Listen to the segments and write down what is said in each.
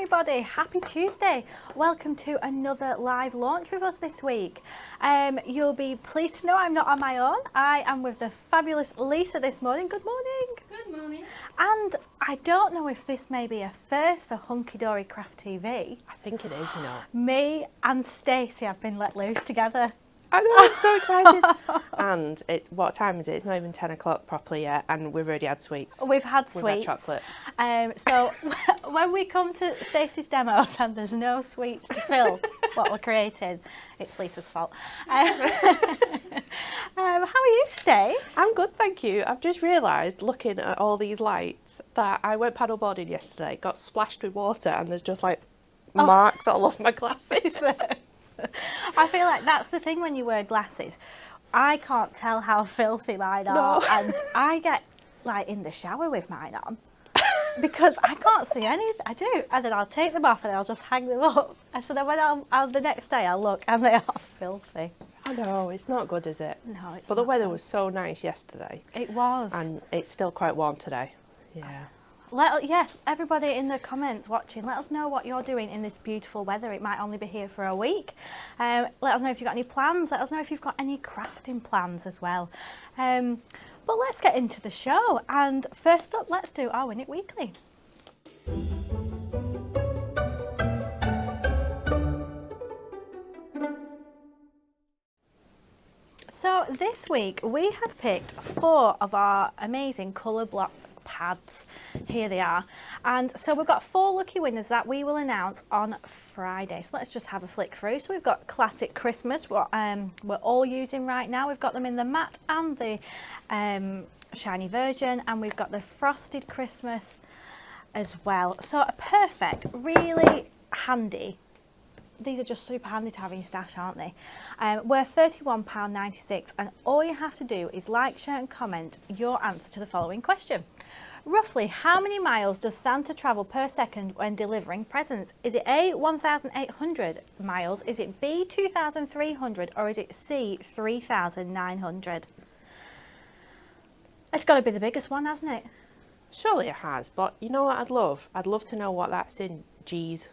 everybody, happy Tuesday. Welcome to another live launch with us this week. You'll be pleased to know I'm not on my own. I am with the fabulous Lisa this morning. Good morning. Good morning. And I don't know if this may be a first for Hunky Dory Craft TV. I think it is, you know. Me and Stacey have been let loose together. I know, I'm so excited. And what time is it? It's not even 10 o'clock properly yet, and we've already had sweets. We've had We've sweets. had chocolate. So when we come to Stacey's demos and there's no sweets to fill what we're creating, it's Lisa's fault. How are you, Stace? I'm good, thank you. I've just realised, looking at all these lights, that I went paddleboarding yesterday, got splashed with water, and there's just like marks all off my glasses. I feel like that's the thing when you wear glasses. I can't tell how filthy mine are, No. and I get like in the shower with mine on because I can't see anything. I do, and then I'll take them off and I'll just hang them up. And so then when I'll the next day I'll look and they are filthy. I know, it's not good, is it? No, it's But the not weather fun. was so nice yesterday, It was. and it's still quite warm today. Yeah. Yes, everybody in the comments watching, let us know what you're doing in this beautiful weather. It might only be here for a week. Let us know if you've got any plans. Let us know if you've got any crafting plans as well. But let's get into the show. And first up, let's do our Win It Weekly. So this week we had picked 4 of our amazing colour block pads. Here they are, and so we've got 4 lucky winners that we will announce on Friday. So let's just have a flick through. So we've got Classic Christmas, what we're all using right now. We've got them in the matte and the shiny version, and we've got the Frosted Christmas as well. So perfect, really handy. These are just super handy to have in your stash, aren't they? We're £31.96, and all you have to do is like, share and comment your answer to the following question. Roughly how many miles does Santa travel per second when delivering presents? Is it A, 1,800 miles? Is it B, 2,300? Or is it C, 3,900? It's got to be the biggest one, hasn't it? Surely it has, but you know what I'd love? I'd love to know what that's in G's.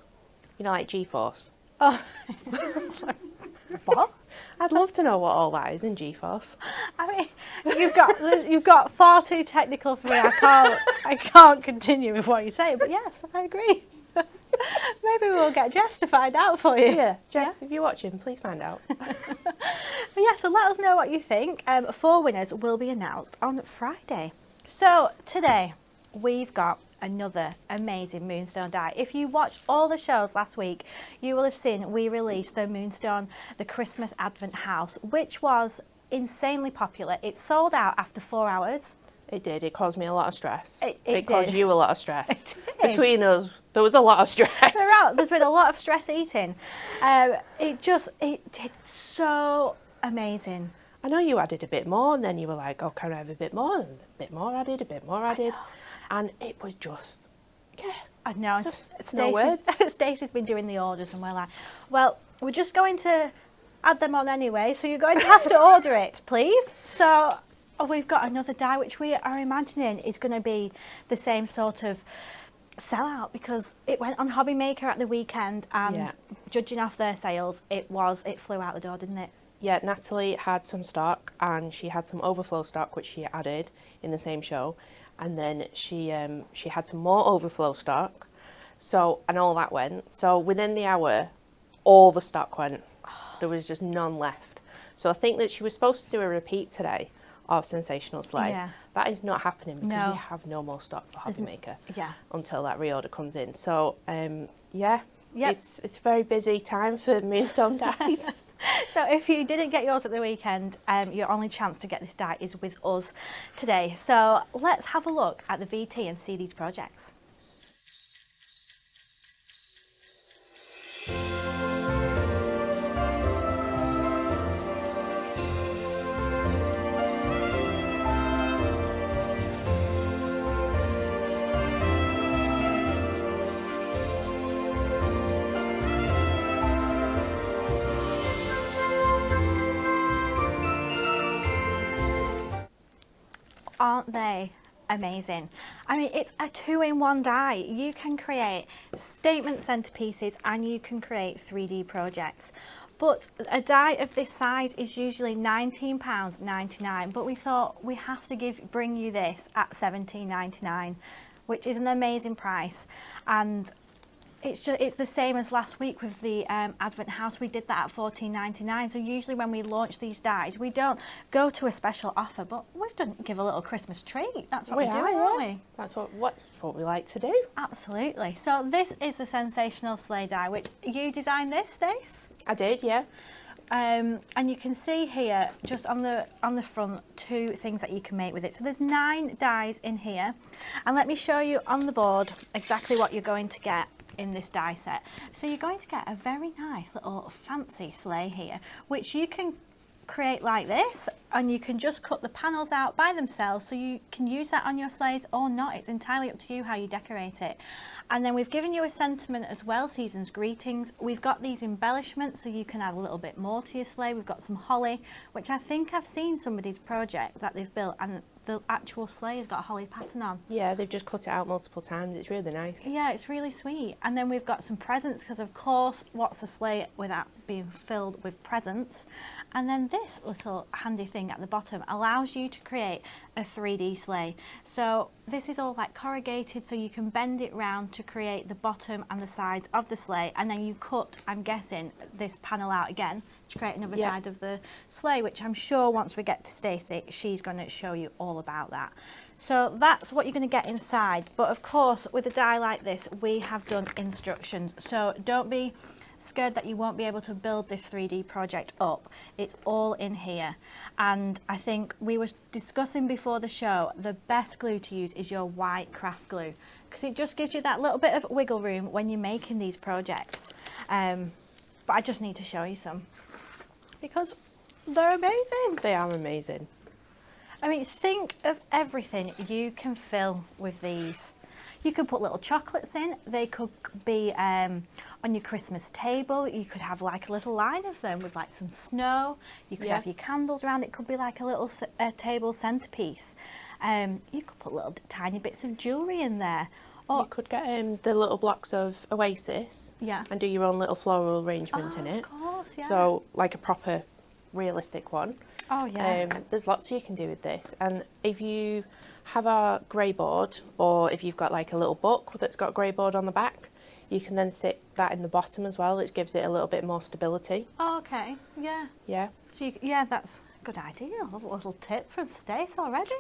You know, like G-force. Oh, what? I'd love to know what all that is in G-force. I mean, you've got far too technical for me. I can't continue with what you say. But yes, I agree. Maybe we'll get Jess to find out for you. Yeah, Jess, if you're watching, please find out. Yeah, so let us know what you think. 4 winners will be announced on Friday. So today we've got another amazing Moonstone Die. If you watched all the shows last week, you will have seen we released the Moonstone, the Christmas Advent House, which was insanely popular. It sold out after 4 hours. It did. It caused me a lot of stress. It caused did. you a lot of stress. It did. Between us, there was a lot of stress. There's been a lot of stress eating. It did so amazing. I know you added a bit more, and then you were like, oh, can I have a bit more? And a bit more added, a bit more added. And it was just, yeah. I know. No words. Stacey's been doing the orders, and we're like, well, we're just going to add them on anyway, so you're going to have to order it, please. So we've got another die, which we are imagining is going to be the same sort of sellout, because it went on Hobby Maker at the weekend, and judging off their sales, it flew out the door, didn't it? Yeah, Natalie had some stock, and she had some overflow stock, which she added in the same show. And then she had some more overflow stock, and all that went. So within the hour, all the stock went. There was just none left. So I think that she was supposed to do a repeat today of Sensational Sleigh. Yeah. That is not happening because No. we have no more stock for Hobby Maker until that reorder comes in. So Yep. it's a very busy time for Moonstone Dies. So if you didn't get yours at the weekend, your only chance to get this die is with us today. So let's have a look at the VT and see these projects. Aren't they amazing. I mean, it's a 2-in-1 die. You can create statement centerpieces and you can create 3D projects. But a die of this size is usually £19.99, but we thought we have to bring you this at £17.99, which is an amazing price. And it's the same as last week with the Advent House. We did that at £14.99. So usually when we launch these dies, we don't go to a special offer, but we've done give a little Christmas treat. That's what we do, aren't we? That's what we like to do. Absolutely. So this is the Sensational Sleigh die, which you designed this, Stace? I did, yeah. And you can see here, just on the front, 2 things that you can make with it. So there's 9 dies in here, and let me show you on the board exactly what you're going to get in this die set. So you're going to get a very nice little fancy sleigh here, which you can create like this, and you can just cut the panels out by themselves, so you can use that on your sleighs or not. It's entirely up to you how you decorate it. And then we've given you a sentiment as well, season's greetings. We've got these embellishments so you can add a little bit more to your sleigh. We've got some holly, which I think I've seen somebody's project that they've built, and the actual sleigh has got a holly pattern on. Yeah, they've just cut it out multiple times. It's really nice. Yeah, it's really sweet. And then we've got some presents, because of course, what's a sleigh without being filled with presents? And then this little handy thing at the bottom allows you to create a 3D sleigh. So this is all like corrugated, so you can bend it round to create the bottom and the sides of the sleigh, and then you cut, I'm guessing, this panel out again to create another side of the sleigh, which I'm sure once we get to Stacey, she's going to show you all about that. So that's what you're going to get inside. But of course, with a die like this, we have done instructions. So don't be scared that you won't be able to build this 3D project up. It's all in here. And I think we were discussing before the show, the best glue to use is your white craft glue, because it just gives you that little bit of wiggle room when you're making these projects. But I just need to show you some, because they're amazing. They are amazing. I mean, think of everything you can fill with these. You can put little chocolates in. They could be on your Christmas table. You could have like a little line of them with like some snow. You could have your candles around. It could be like a little table centerpiece. You could put little tiny bits of jewellery in there. Or you could get the little blocks of Oasis and do your own little floral arrangement in it. Of course, yeah. So like a proper realistic one. Oh, yeah. There's lots you can do with this. And if you have a grey board, or if you've got like a little book that's got a grey board on the back, you can then sit that in the bottom as well. It gives it a little bit more stability. Oh, okay. Yeah. Yeah. So that's a good idea. A little tip from Stace already.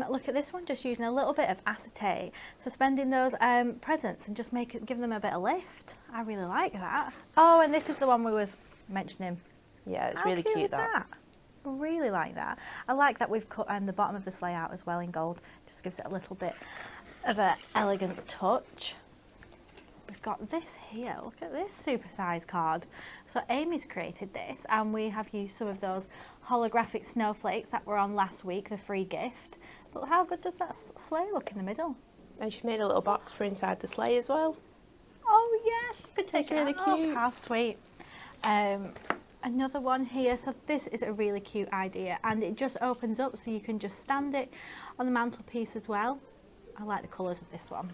Look at this one, just using a little bit of acetate, suspending those presents and just give them a bit of lift. I really like that. Oh, and this is the one we was mentioning. Yeah, it's really cute, that. I really like that. I like that we've cut the bottom of the sleigh out as well in gold. Just gives it a little bit of an elegant touch. We've got this here. Look at this supersize card. So Amy's created this, and we have used some of those holographic snowflakes that were on last week, the free gift. But how good does that sleigh look in the middle? And she made a little box for inside the sleigh as well. Oh yes, you could take it really cute. How sweet. Another one here. So this is a really cute idea, and it just opens up so you can just stand it on the mantelpiece as well. I like the colours of this one.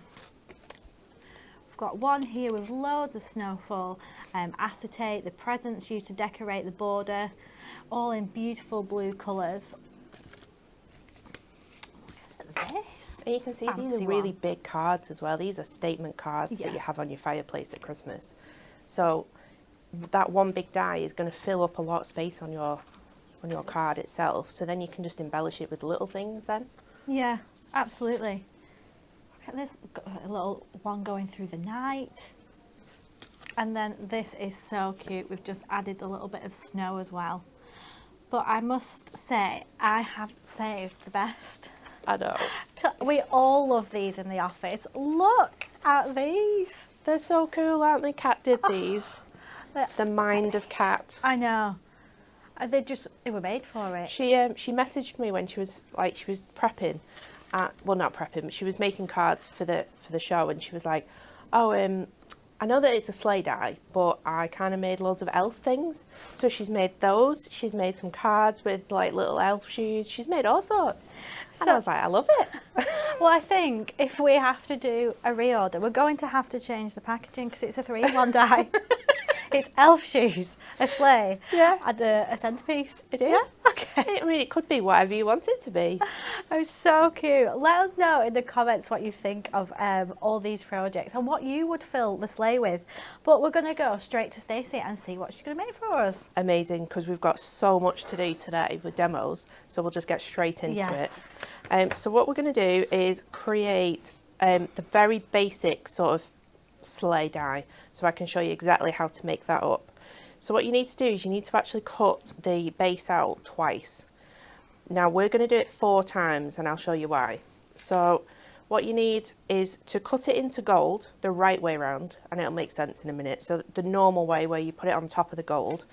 We've got one here with loads of snowfall, acetate, the presents used to decorate the border, all in beautiful blue colours. Look at this. And you can see these are really big cards as well. These are statement cards that you have on your fireplace at Christmas. So that one big die is going to fill up a lot of space on your card itself. So then you can just embellish it with little things then. Yeah, absolutely. Look at this, got a little one going through the night. And then this is so cute. We've just added a little bit of snow as well. But I must say, I have saved the best. I know. We all love these in the office. Look at these. They're so cool, aren't they? Kat did these. The mind of Kat. I know. They were made for it. She messaged me when she was prepping, well, not prepping, but she was making cards for the show, and she was like, "Oh, I know that it's a sleigh die, but I kind of made loads of elf things. So she's made those. She's made some cards with like little elf shoes. She's made all sorts. And I was like, I love it. Well, I think if we have to do a reorder, we're going to have to change the packaging because it's a 3-in-1 die. It's elf shoes, a sleigh, Yeah. and a centrepiece. It is. Yeah? Okay. I mean, it could be whatever you want it to be. Oh, so cute. Let us know in the comments what you think of all these projects and what you would fill the sleigh with. But we're going to go straight to Stacey and see what she's going to make for us. Amazing, because we've got so much to do today with demos, so we'll just get straight into it. So what we're going to do is create the very basic sort of sleigh die, so I can show you exactly how to make that up. So what you need to do is you need to actually cut the base out twice. Now we're going to do it 4 times and I'll show you why. So what you need is to cut it into gold the right way around, and it'll make sense in a minute. So the normal way, where you put it on top of the gold,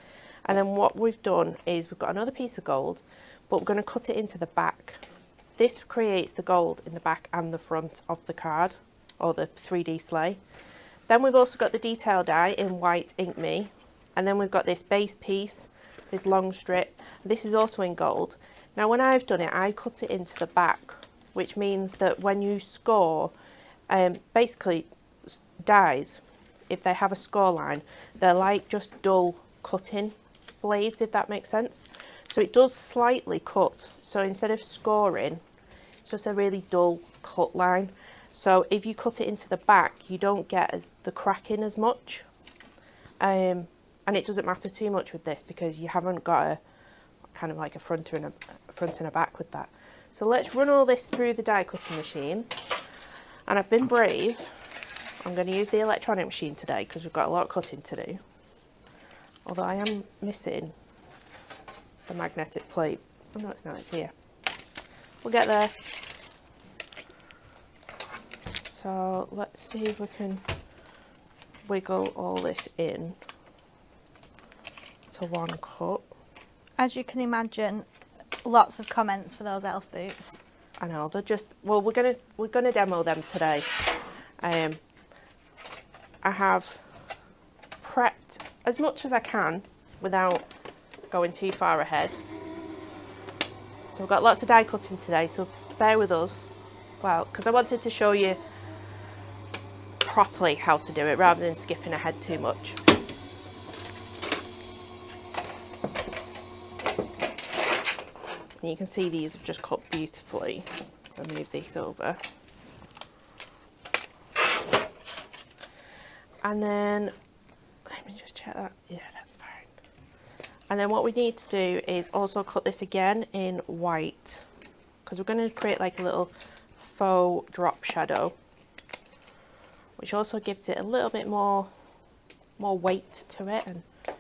and then what we've done is we've got another piece of gold, but we're going to cut it into the back. This creates the gold in the back and the front of the card, or the 3D sleigh. Then we've also got the detail die in white Ink Me, and then we've got this base piece, this long strip. This is also in gold. Now when I've done it, I cut it into the back, which means that when you score, basically dies, if they have a score line, they're like just dull cutting blades, if that makes sense. So it does slightly cut. So instead of scoring, it's just a really dull cut line. So if you cut it into the back, you don't get the cracking as much. And it doesn't matter too much with this because you haven't got a kind of like a front and a back with that. So let's run all this through the die cutting machine. And I've been brave. I'm going to use the electronic machine today because we've got a lot of cutting to do. Although I am missing the magnetic plate. Oh no, it's not, it's here. We'll get there. So let's see if we can wiggle all this in to one cut. As you can imagine, lots of comments for those elf boots. I know, they're just, well, we're gonna demo them today. I have prepped as much as I can without going too far ahead. So we've got lots of die cutting today, so bear with us. Well, because I wanted to show you properly how to do it rather than skipping ahead too much. And you can see these have just cut beautifully. I'll move these over. And then, let me just check that. Yeah, that's fine. And then what we need to do is also cut this again in white, because we're going to create like a little faux drop shadow, which also gives it a little bit more weight to it and a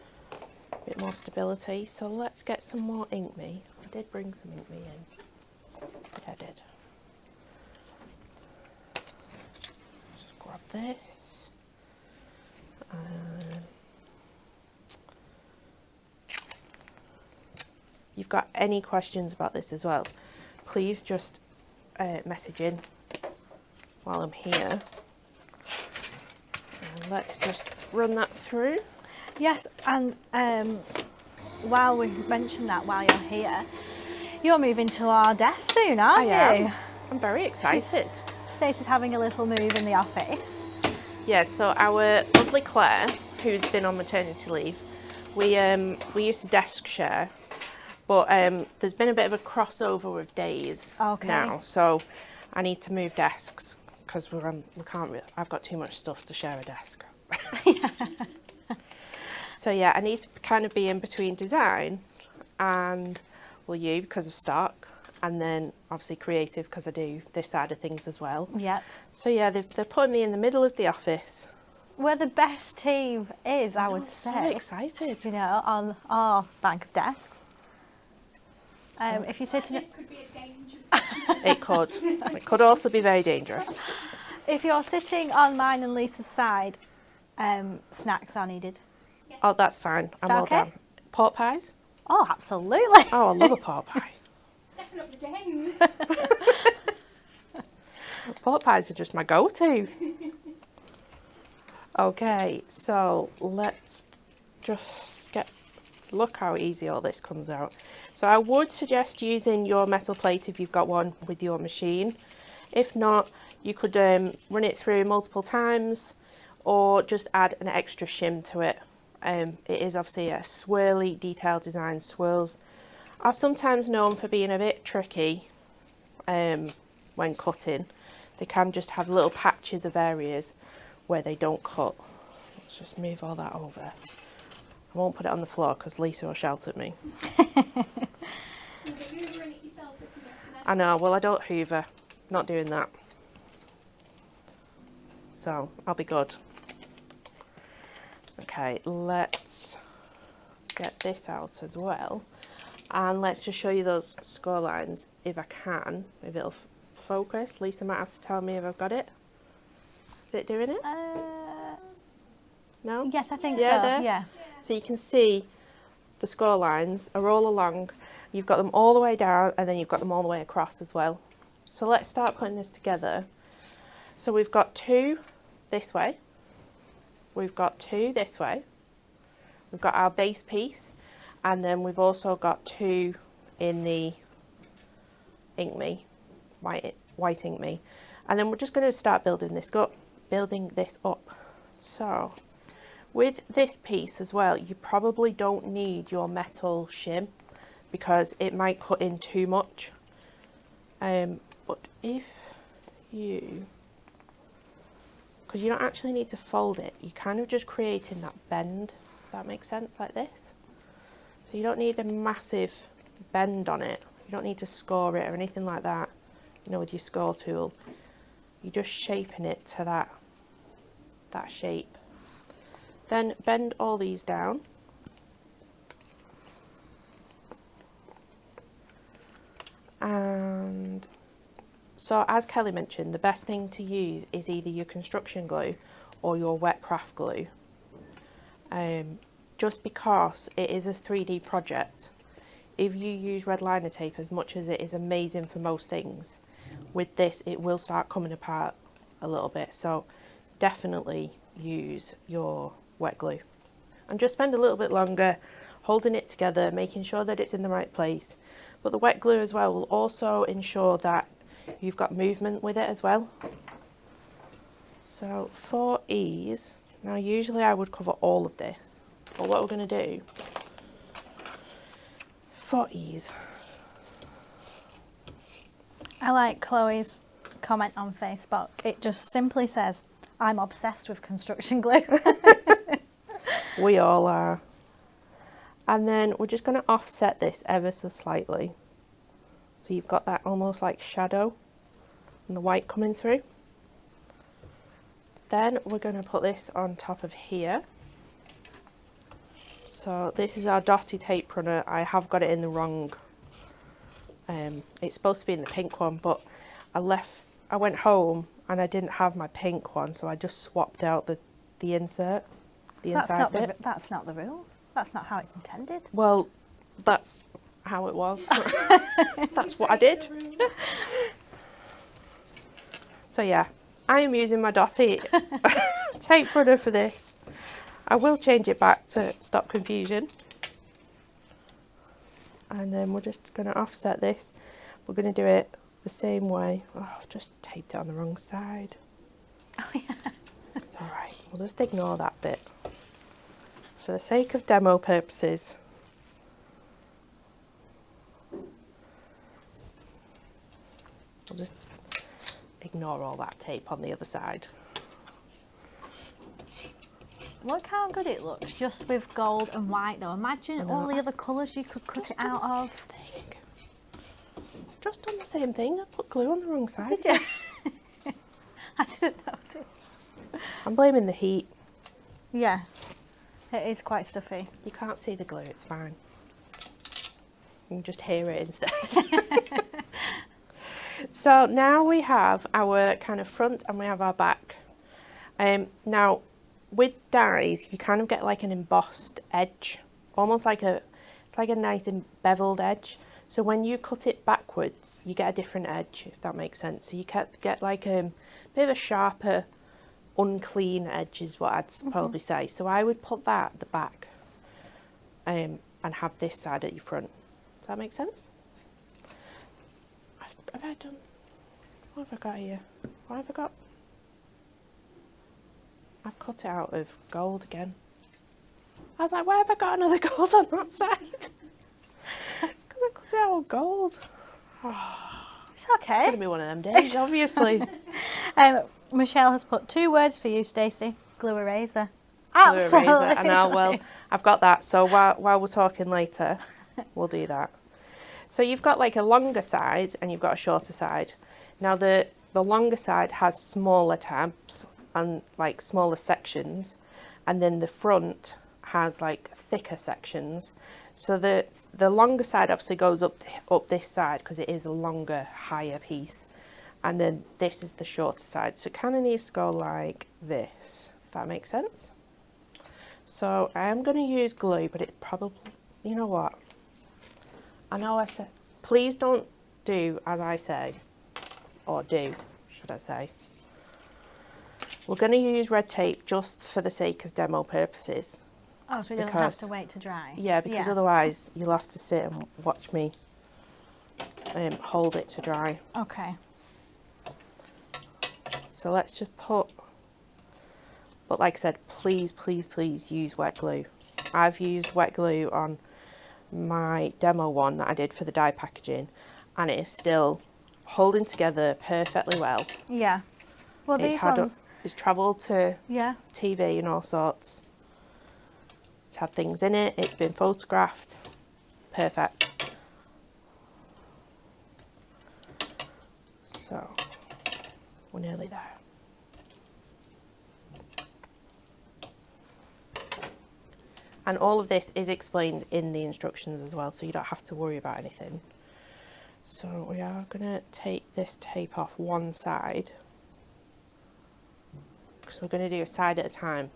bit more stability. So let's get some more Ink Me. I did bring some Ink Me in. I think I did. Just grab this. You've got any questions about this as well, please just message in while I'm here. And let's just run that through. Yes, and while we mentioned that, while you're here, you're moving to our desk soon, aren't you? I am. I'm very excited. Stacey's having a little move in the office. Yeah, so our lovely Claire, who's been on maternity leave, we used to desk share, but there's been a bit of a crossover with days now, so I need to move desks because I've got too much stuff to share a desk. So yeah, I need to kind of be in between design and, well, you because of stock, and then obviously creative because I do this side of things as well. Yep. So yeah, they're putting me in the middle of the office. We're the best team I would say. I'm so excited. You know, on our bank of desks. If you sit in This could be a danger. It could. It could also be very dangerous. If you're sitting on mine and Lisa's side, snacks are needed. Oh, that's fine. I'm that all okay? down. Pork pies? Oh, absolutely. Oh, I love a pork pie. Stepping up the game. Pork pies are just my go-to. Okay, so let's just look how easy all this comes out. So I would suggest using your metal plate if you've got one with your machine. If not, you could run it through multiple times or just add an extra shim to it. It is obviously a swirly detailed design. Swirls are sometimes known for being a bit tricky when cutting. They can just have little patches of areas where they don't cut. Let's just move all that over. I won't put it on the floor because Lisa will shout at me. I know, well I don't hoover, not doing that. So I'll be good. Okay, let's get this out as well. And let's just show you those score lines if I can. Maybe it'll focus. Lisa might have to tell me if I've got it. Is it doing it? No? Yes, I think Yeah, so. there? Yeah. So you can see the score lines are all along. You've got them all the way down and then you've got them all the way across as well. So let's start putting this together. So we've got 2 this way. We've got 2 this way. We've got our base piece. And then we've also got 2 in the Ink Me, white Ink Me. And then we're just going to start building this up. So with this piece as well, you probably don't need your metal shim because it might cut in too much. But if you, because you don't actually need to fold it, you're kind of just creating that bend, if that makes sense, like this. So you don't need a massive bend on it. You don't need to score it or anything like that, you know, with your score tool. You're just shaping it to that shape. Then bend all these down. And so as Kelly mentioned, the best thing to use is either your construction glue or your wet craft glue. Just because it is a 3D project, if you use red liner tape, as much as it is amazing for most things, with this it will start coming apart a little bit. So definitely use your wet glue and just spend a little bit longer holding it together, making sure that it's in the right place. But the wet glue as well will also ensure that you've got movement with it as well. So for ease, now usually I would cover all of this, but what we're going to do for ease, I like Chloe's comment on Facebook. It just simply says, I'm obsessed with construction glue. we all are. And then we're just going to offset this ever so slightly. So you've got that almost like shadow and the white coming through. Then we're going to put this on top of here. So this is our dotty tape runner. I have got it in the wrong, it's supposed to be in the pink one, but I went home and I didn't have my pink one, so I just swapped out the insert, the inside bit. That's not the rules. That's not how it's intended. Well, that's how it was. That's what I did. So yeah, I am using my dotty tape runner for this. I will change it back to stop confusion. And then we're just going to offset this. We're going to do it the same way. Oh, I've just taped it on the wrong side. Oh yeah. It's alright, we'll just ignore that bit. For the sake of demo purposes. We'll just ignore all that tape on the other side. Look how good it looks, just with gold and white though. Imagine all the other colours you could cut it out of. Just on the same thing, I put glue on the wrong side. Did you? I didn't notice. I'm blaming the heat. Yeah, it is quite stuffy. You can't see the glue, it's fine. You can just hear it instead. So now we have our kind of front and we have our back. Now with dies, you kind of get like an embossed edge, almost like it's like a nice beveled edge. So when you cut it backwards, you get a different edge, if that makes sense. So you get like a bit of a sharper unclean edge is what I'd probably say. So I would put that at the back and have this side at your front. Does that make sense? Have I done... What have I got here? What have I got? I've cut it out of gold again. I was like, why have I got another gold on that side? Because I cut it out of gold. It's okay. It's going to be one of them days, obviously. Michelle has put 2 words for you, Stacey. Glue eraser. Glue eraser. Absolutely. I know, well, I've got that. So while we're talking later, we'll do that. So you've got like a longer side and you've got a shorter side. Now the longer side has smaller tabs and like smaller sections, and then the front has like thicker sections. So the longer side obviously goes up this side because it is a longer, higher piece, and then this is the shorter side. So it kind of needs to go like this. If that makes sense. So I am going to use glue, but it probably, you know what? I know I said, please don't do as I say, or do, should I say. We're going to use red tape just for the sake of demo purposes. Oh, so we don't have to wait to dry? Yeah, because otherwise you'll have to sit and watch me hold it to dry. Okay. So let's just put, but like I said, please, please, please use wet glue. I've used wet glue on my demo one that I did for the die packaging, and it is still holding together perfectly well. Yeah. Well, It's travelled to yeah, TV and all sorts. It's had things in it. It's been photographed. Perfect. So we're nearly there. And all of this is explained in the instructions as well, so you don't have to worry about anything. So we are going to take this tape off one side. So we're going to do a side at a time,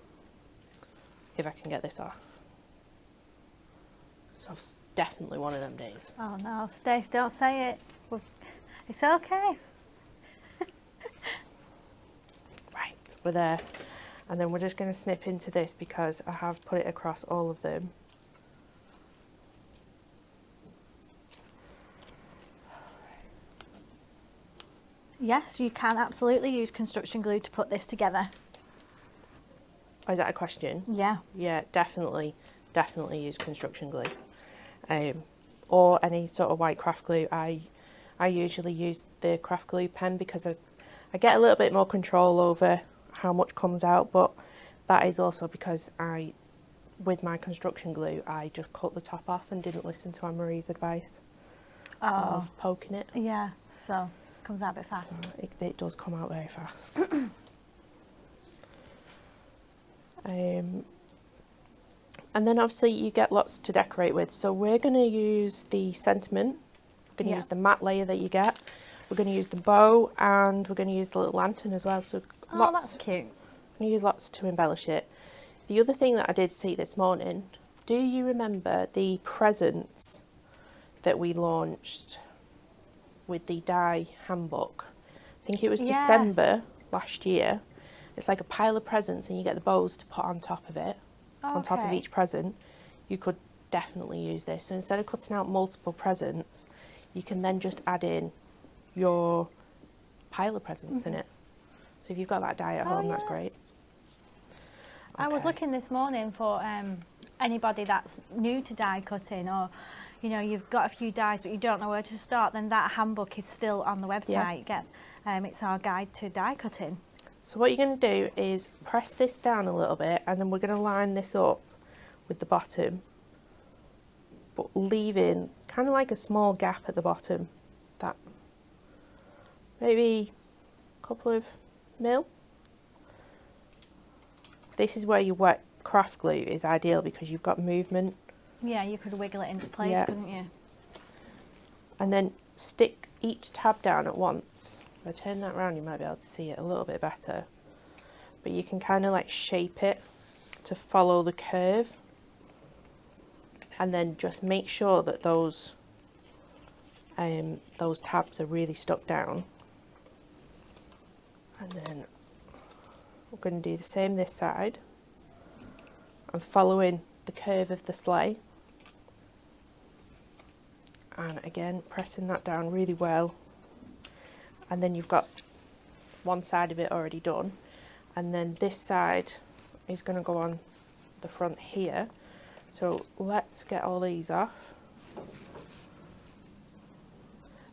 if I can get this off. So it's definitely one of them days. Oh no, Stace, don't say it. It's okay. Right, we're there. And then we're just going to snip into this because I have put it across all of them. Yes, you can absolutely use construction glue to put this together. Oh, is that a question? Yeah. Yeah, definitely use construction glue. Or any sort of white craft glue. I usually use the craft glue pen because I get a little bit more control over how much comes out, but that is also because with my construction glue, I just cut the top off and didn't listen to Anne-Marie's advice of poking it. Yeah, so it comes out a bit fast. So it does come out very fast. And then obviously you get lots to decorate with. So we're going to use the sentiment, we're going to use the matte layer that you get, we're going to use the bow, and we're going to use the little lantern as well. So That's cute. I'm going to use lots to embellish it. The other thing that I did see this morning, do you remember the presents that we launched with the die handbook? I think it was December last year. It's like a pile of presents and you get the bows to put on top of it, on top of each present. You could definitely use this. So instead of cutting out multiple presents, you can then just add in your pile of presents in it. So if you've got that die at home, that's great. I was looking this morning for anybody that's new to die cutting, or you know, you've got a few dies but you don't know where to start, then that handbook is still on the website. It's our guide to die cutting. So what you're going to do is press this down a little bit, and then we're going to line this up with the bottom, but leaving kind of like a small gap at the bottom, that maybe a couple of mil. This is where your wet craft glue is ideal because you've got movement. Yeah, you could wiggle it into place, couldn't you? And then stick each tab down at once. If I turn that around, you might be able to see it a little bit better. But you can kind of like shape it to follow the curve. And then just make sure that those tabs are really stuck down. And then we're going to do the same this side. I'm following the curve of the sleigh. And again, pressing that down really well. And then you've got one side of it already done. And then this side is going to go on the front here. So let's get all these off.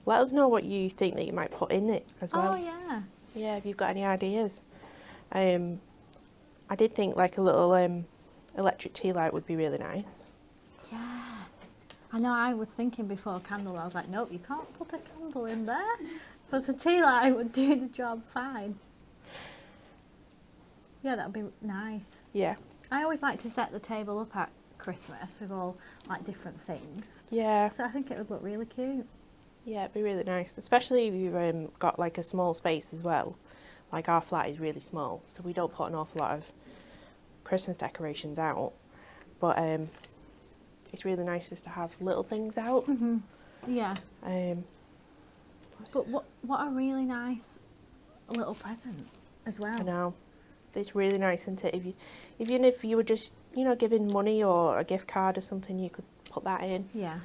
Let us know what you think that you might put in it as well. Oh yeah. Yeah, if you've got any ideas. I did think like a little electric tea light would be really nice. Yeah. I know, I was thinking before a candle, I was like, nope, you can't put a candle in there. But a tea light would do the job fine. Yeah, that would be nice. Yeah. I always like to set the table up at Christmas with all like different things. Yeah. So I think it would look really cute. Yeah, it'd be really nice, especially if you've got like a small space as well. Like our flat is really small, so we don't put an awful lot of Christmas decorations out. But it's really nice just to have little things out. Mm-hmm. Yeah. But what a really nice little present as well. I know. It's really nice, isn't it? Even if you were just, you know, giving money or a gift card or something, you could put that in. Yeah.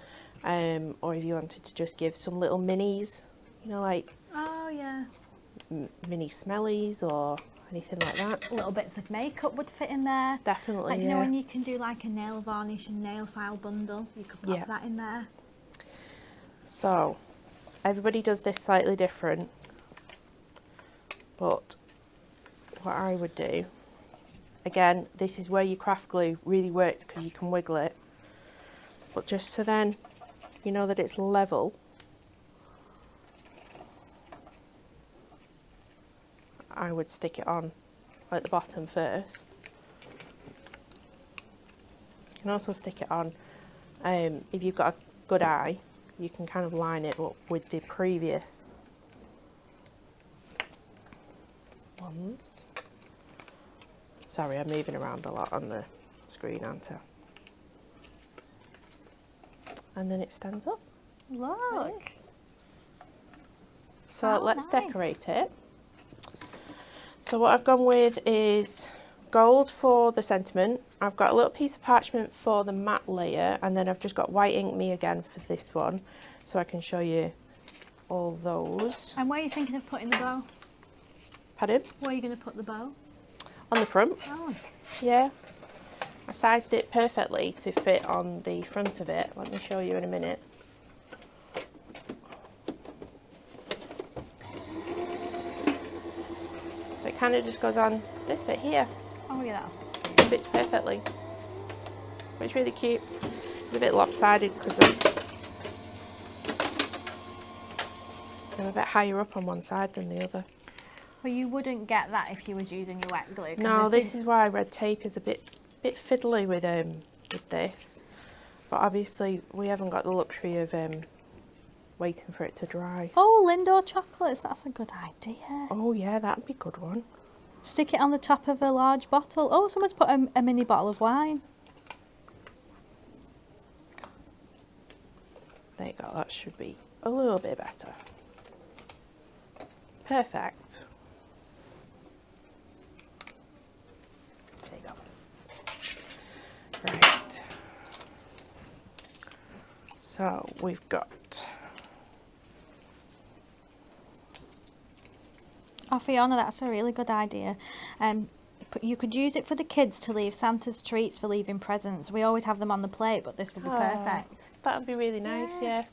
Or if you wanted to just give some little minis, you know, like Oh yeah. mini smellies or anything like that. Little bits of makeup would fit in there. Definitely, Like, you yeah. know when you can do like a nail varnish and nail file bundle, you could pop Yeah. that in there. So, everybody does this slightly different, but what I would do, again, this is where your craft glue really works because you can wiggle it, but just so then you know that it's level, I would stick it on at the bottom first. You can also stick it on, if you've got a good eye, you can kind of line it up with the previous ones. Sorry, I'm moving around a lot on the screen, aren't I? And then it stands up. Look. So Oh, let's nice. decorate it. So what I've gone with is gold for the sentiment. I've got a little piece of parchment for the matte layer, and then I've just got white ink me again for this one, so I can show you all those. And where are you thinking of putting the bow? Pardon? Where are you going to put the bow? On the front. Oh. Yeah. I sized it perfectly to fit on the front of it. Let me show you in a minute. So it kind of just goes on this bit here. Oh, look at It fits perfectly. But it's really cute. It's a bit lopsided because I'm a bit higher up on one side than the other. Well, you wouldn't get that if you was using your wet glue. 'cause No, as this soon- is why red tape is a bit fiddly with this. But obviously we haven't got the luxury of waiting for it to dry. Oh, Lindor chocolates. That's a good idea. Oh yeah, that'd be a good one. Stick it on the top of a large bottle. Oh, someone's put a mini bottle of wine. There you go, that should be a little bit better. Perfect. There you go. Right. So we've got, Oh, Fiona, that's a really good idea. You could use it for the kids to leave Santa's treats for leaving presents. We always have them on the plate, but this would be perfect. that would be really nice, yeah.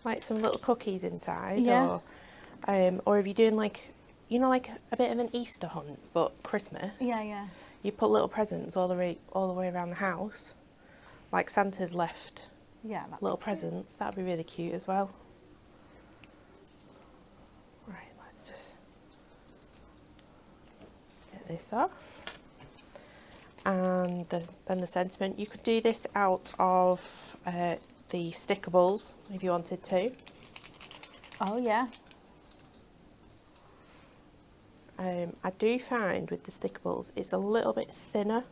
Like some little cookies inside, Yeah. or if you're doing like, you know, like a bit of an Easter hunt, but Christmas. Yeah, yeah. You put little presents all the way around the house, like Santa's left Yeah, that'd little be cute. presents. That'd be really cute as well. Right, let's just get this off. And then the sentiment. You could do this out of the stickables if you wanted to. Oh, yeah. I do find with the stickables it's a little bit thinner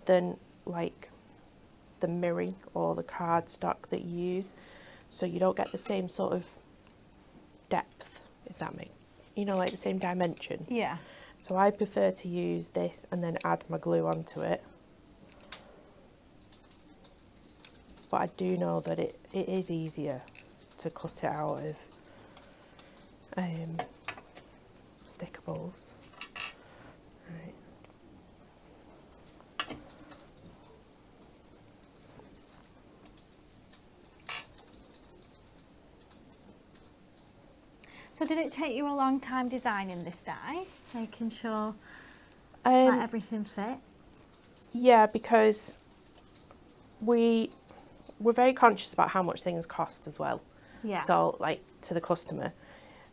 than like the mirror or the cardstock that you use, so you don't get the same sort of depth, if that makes, you know, like the same dimension. Yeah. So I prefer to use this and then add my glue onto it. But I do know that it is easier to cut it out of stickables. Right. So did it take you a long time designing this die, making sure Um, that everything fit? Yeah, because we're very conscious about how much things cost as well. Yeah. So, like, to the customer.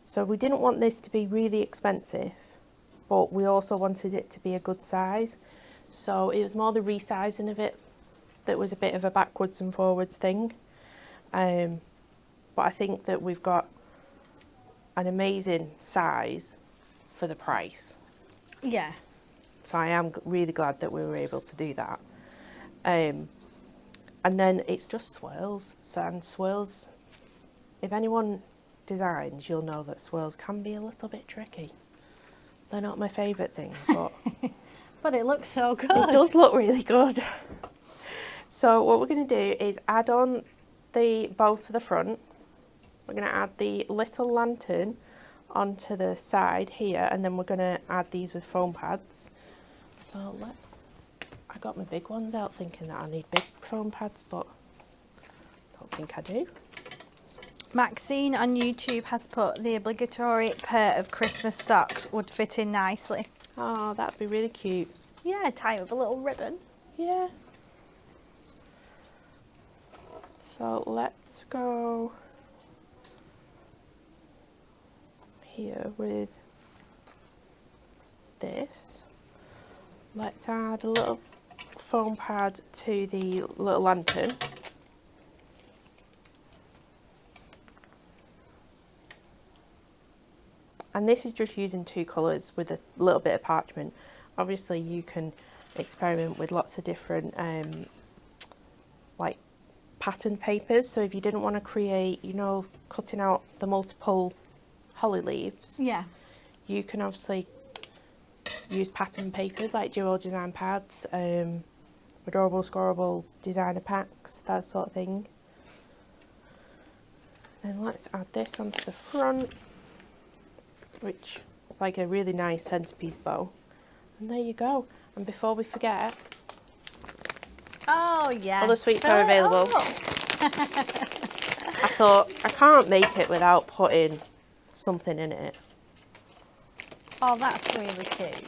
So we didn't want this to be really expensive, but we also wanted it to be a good size. So it was more the resizing of it that was a bit of a backwards and forwards thing. But I think that we've got an amazing size for the price. Yeah. So I am really glad that we were able to do that. And then it's just swirls. So, and swirls, if anyone designs, you'll know that swirls can be a little bit tricky. They're not my favourite thing, but But it looks so good. it does look really good. So what we're going to do is add on the bow to the front. We're going to add the little lantern onto the side here, and then we're going to add these with foam pads. So I got my big ones out thinking that I need big foam pads, but I don't think I do. Maxine on YouTube has put the obligatory pair of Christmas socks would fit in nicely. Oh, that'd be really cute. Yeah, tie it with a little ribbon. Yeah. So let's go here with this. Let's add a little foam pad to the little lantern. And this is just using 2 colours with a little bit of parchment. Obviously you can experiment with lots of different like pattern papers. So if you didn't want to create, you know, cutting out the multiple holly leaves, Yeah. you can obviously use pattern papers like dual design pads, adorable scoreable designer packs, that sort of thing. Then let's add this onto the front, which is like a really nice centerpiece bow. And there you go. And before we forget, Oh yeah. other sweets are available. I thought I can't make it without putting something in it. Oh, that's really cute.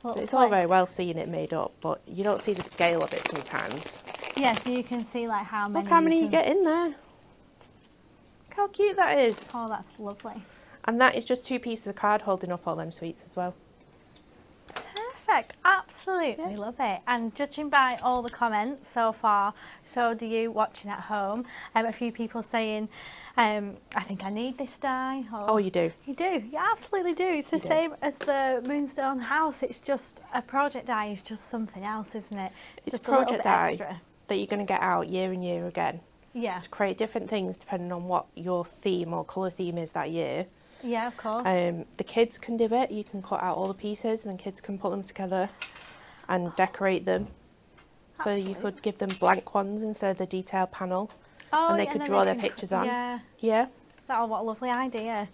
Little It's all plate. very well seeing it made up, but you don't see the scale of it sometimes. Yeah, so you can see like how many. Look how many you can- get in there. Look how cute that is. Oh, that's lovely. And that is just 2 pieces of card holding up all them sweets as well. Perfect. Absolutely Yeah. love it. And judging by all the comments so far, so do you watching at home. A few people saying, I think I need this die. Or, Oh, you do? You do. You absolutely do. It's the You do. same as the Moonstone house. It's just a project die is just something else, isn't it? It's just a project little bit die extra. that you're going to get out year and year again Yeah. to create different things depending on what your theme or colour theme is that year. Yeah, of course. The kids can do it. You can cut out all the pieces and then kids can put them together and decorate them. So you Absolutely. could give them blank ones instead of the detailed panel. Oh, and they yeah, could then draw their can- pictures on. Yeah. Yeah. Oh, what a lovely idea.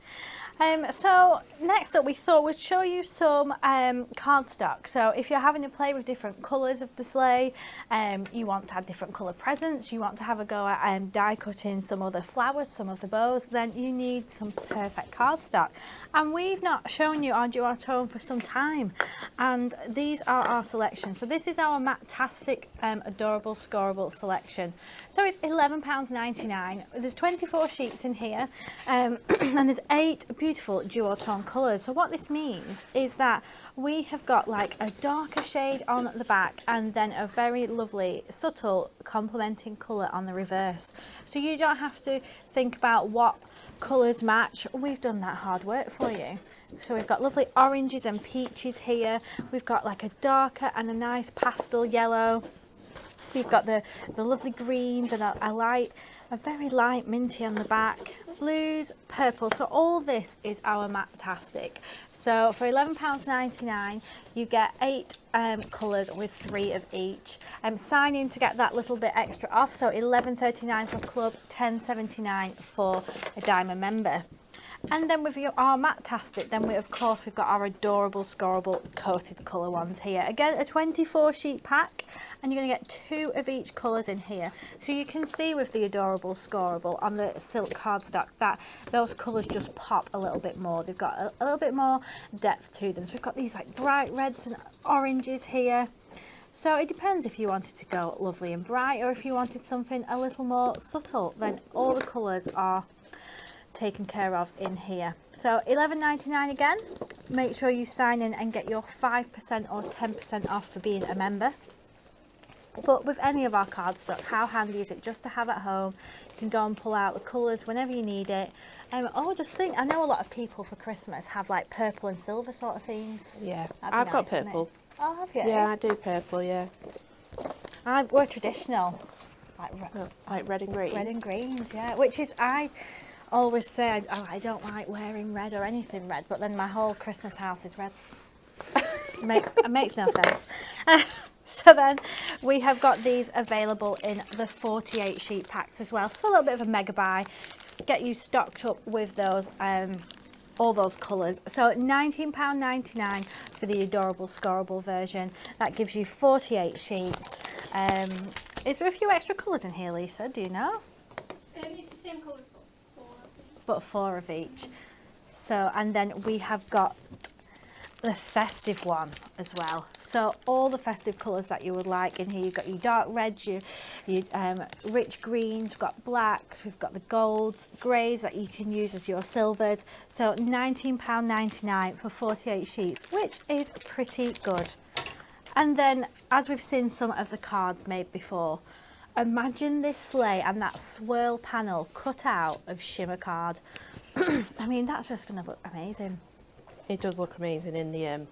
So next up we thought we'd show you some cardstock. So if you're having to play with different colours of the sleigh, you want to add different colour presents, you want to have a go at die cutting some other flowers, some of the bows, then you need some perfect cardstock. And we've not shown you our duotone for some time. And these are our selections. So this is our Matastic Adorable Scoreable selection. So it's £11.99. There's 24 sheets in here, and there's 8 beautiful duotone colours. So what this means is that we have got like a darker shade on the back and then a very lovely subtle complementing colour on the reverse. So you don't have to think about what colours match. We've done that hard work for you. So we've got lovely oranges and peaches here. We've got like a darker and a nice pastel yellow. We've got the lovely greens and a very light minty on the back, blues, purple. So all this is our Matastic. So for £11.99, you get 8 colours with 3 of each. Sign in to get that little bit extra off. So £11.39 for club, £10.79 for a diamond member. And then with our Matastic, then we've got our adorable scorable coated colour ones here. Again, a 24 sheet pack, and you're going to get 2 of each colours in here. So you can see with the adorable scorable on the silk cardstock that those colours just pop a little bit more. They've got a little bit more depth to them. So we've got these like bright reds and oranges here. So it depends if you wanted to go lovely and bright, or if you wanted something a little more subtle, then all the colours are taken care of in here. So £11.99 again. Make sure you sign in and get your 5% or 10% off for being a member. But with any of our cardstock, how handy is it just to have at home? You can go and pull out the colours whenever you need it. Just think, I know a lot of people for Christmas have like purple and silver sort of themes. Yeah, That'd be I've nice, got wouldn't it? purple. Oh, have you? Yeah, I do purple, yeah. We're traditional. Like red and green. Red and greens, yeah. Which is, I always say I don't like wearing red or anything red, but then my whole Christmas house is red. It makes no sense. So then we have got these available in the 48 sheet packs as well. So a little bit of a mega buy. Get you stocked up with those, all those colours. So £19.99 for the adorable scorable version. That gives you 48 sheets. Is there a few extra colours in here, Lisa? Do you know? It's the same colours, but 4 of each. So, and then we have got the festive one as well. So all the festive colours that you would like in here. You've got your dark reds, your rich greens, we've got blacks, we've got the golds, greys that you can use as your silvers. So £19.99 for 48 sheets, which is pretty good. And then, as we've seen some of the cards made before, imagine this sleigh and that swirl panel cut out of shimmer card. I mean, that's just going to look amazing. It does look amazing in the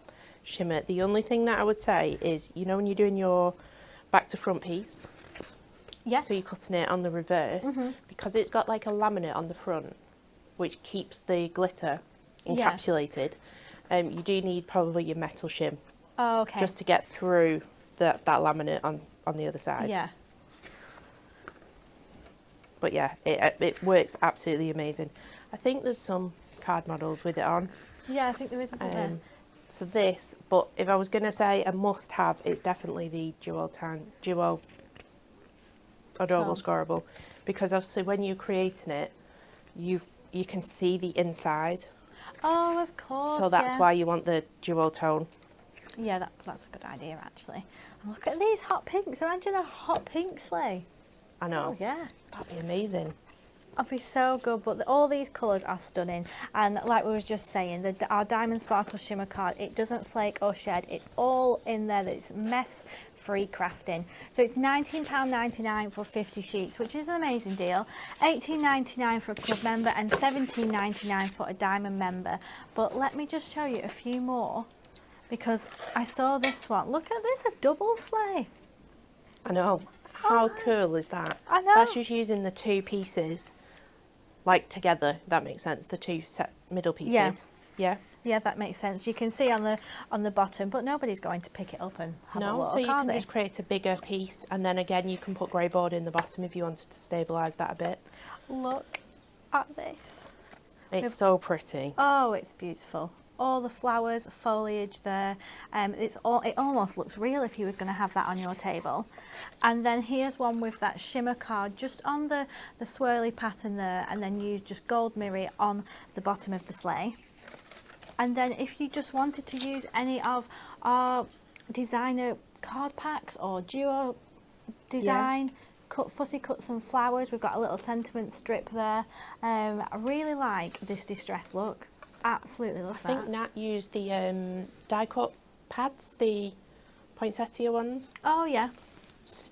shimmer. The only thing that I would say is, you know when you're doing your back to front piece? Yes. So you're cutting it on the reverse, because it's got like a laminate on the front, which keeps the glitter encapsulated. You do need probably your metal shim. Oh, okay. Just to get through that laminate on the other side. Yeah. But yeah, it works absolutely amazing. I think there's some card models with it on. Yeah, I think there is, isn't there? So this, but if I was going to say a must-have, it's definitely the Duo Adorable Scorable, because obviously when you're creating it, you can see the inside. Oh, of course. So that's why you want the dual tone. Yeah, that's a good idea actually. And look at these hot pinks. Imagine a hot pink sleigh. I know. Oh, yeah. That'd be amazing. That'd be so good, but all these colours are stunning. And like we were just saying, our Diamond Sparkle Shimmer card, it doesn't flake or shed. It's all in there. It's mess-free crafting. So it's £19.99 for 50 sheets, which is an amazing deal. £18.99 for a club member and £17.99 for a diamond member. But let me just show you a few more, because I saw this one. Look at this, a double sleigh. I know. How cool is that? I know. That's just using the two pieces, like together, if that makes sense. The two middle pieces. Yeah. Yeah. Yeah, that makes sense. You can see on the bottom, but nobody's going to pick it up and have a look, so you can they? just create a bigger piece, and then again you can put grey board in the bottom if you wanted to stabilise that a bit. Look at this. It's so pretty. Oh, it's beautiful. All the flowers, foliage there. It almost looks real if you was going to have that on your table. And then here's one with that shimmer card just on the swirly pattern there, and then use just gold mirror on the bottom of the sleigh. And then if you just wanted to use any of our designer card packs or duo design, fussy cut some flowers. We've got a little sentiment strip there. I really like this distress look. Absolutely love that. I think Nat used the die cut pads, the poinsettia ones. Oh yeah.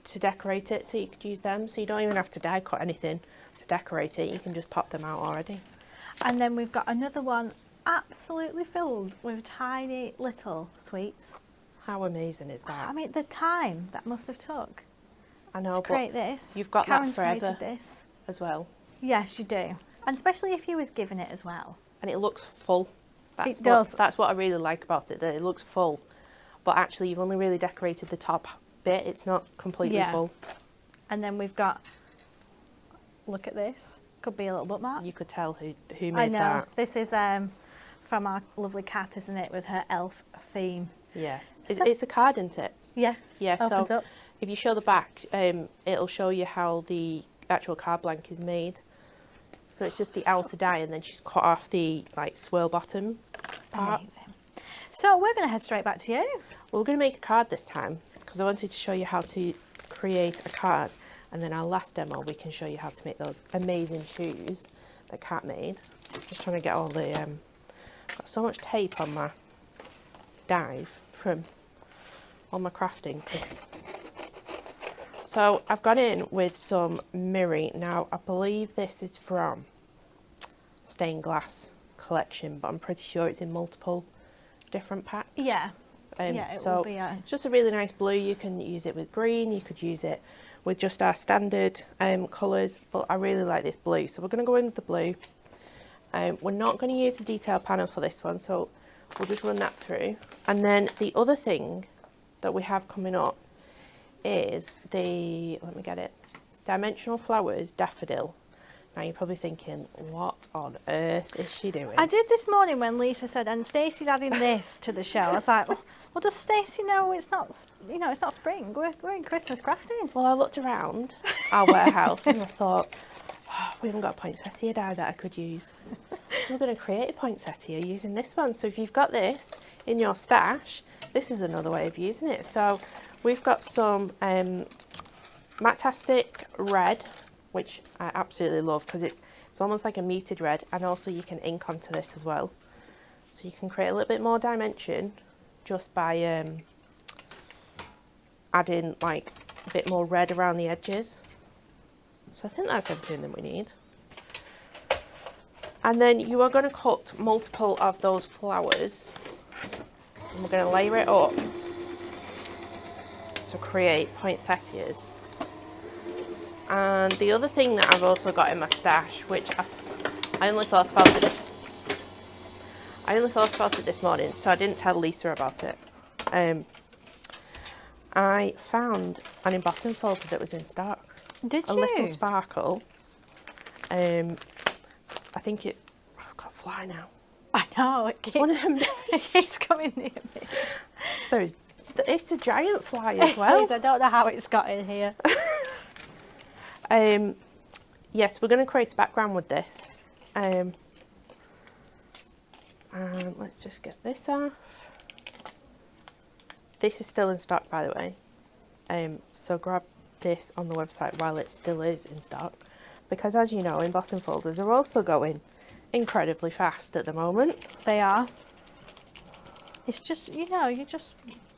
To decorate it, so you could use them. So you don't even have to die cut anything to decorate it. You can just pop them out already. And then we've got another one absolutely filled with tiny little sweets. How amazing is that? I mean, the time that must have took. I know, to but create this. you've got Karen's that forever created this. as well. Yes, you do. And especially if you was given it as well. And it looks full. It does. That's what I really like about it, that it looks full. But actually, you've only really decorated the top bit. It's not completely full. And then we've got, look at this. Could be a little bookmark. You could tell who made I know. that. This is from our lovely cat, isn't it, with her elf theme. Yeah. So- It's a card, isn't it? Yeah. Yeah, Opens so up. if you show the back, it'll show you how the actual card blank is made. So it's just the outer die, and then she's cut off the like swirl bottom part. Amazing. So we're going to head straight back to you. Well, we're going to make a card this time because I wanted to show you how to create a card, and then our last demo we can show you how to make those amazing shoes that Kat made. Just trying to get all the got so much tape on my dies from all my crafting. So I've gone in with some Miri. Now I believe this is from Stained Glass collection, but I'm pretty sure it's in multiple different packs. Yeah. Yeah, it will be it's just a really nice blue. You can use it with green, you could use it with just our standard colours, but I really like this blue, so we're going to go in with the blue. We're not going to use the detail panel for this one, so we'll just run that through. And then the other thing that we have coming up is the, let me get it, Dimensional Flowers Daffodil. Now you're probably thinking, what on earth is she doing? I did this morning when Lisa said, and Stacey's adding this to the show. I was like, well, does Stacey know it's not, it's not spring? We're in Christmas crafting. Well, I looked around our warehouse and I thought, oh, we haven't got a poinsettia die that I could use. We're going to create a poinsettia using this one. So if you've got this in your stash, this is another way of using it. So we've got some Matastic Red, which I absolutely love because it's almost like a muted red, and also you can ink onto this as well. So you can create a little bit more dimension just by adding like a bit more red around the edges. So I think that's everything that we need. And then you are going to cut multiple of those flowers, and we're going to layer it up to create poinsettias. And the other thing that I've also got in my stash, which I only thought about it. I only thought about it this morning, so I didn't tell Lisa about it. I found an embossing folder that was in stock. Did A you? little sparkle. I think it. Oh, I've got a fly now. I know. It's one of them days. It's coming near me. It's a giant fly as well. Please, I don't know how it's got in here. Yes, we're going to create a background with this. And let's just get this off. This is still in stock, by the way. So grab this on the website while it still is in stock, because as you know, embossing folders are also going incredibly fast at the moment. They are. It's just, you're just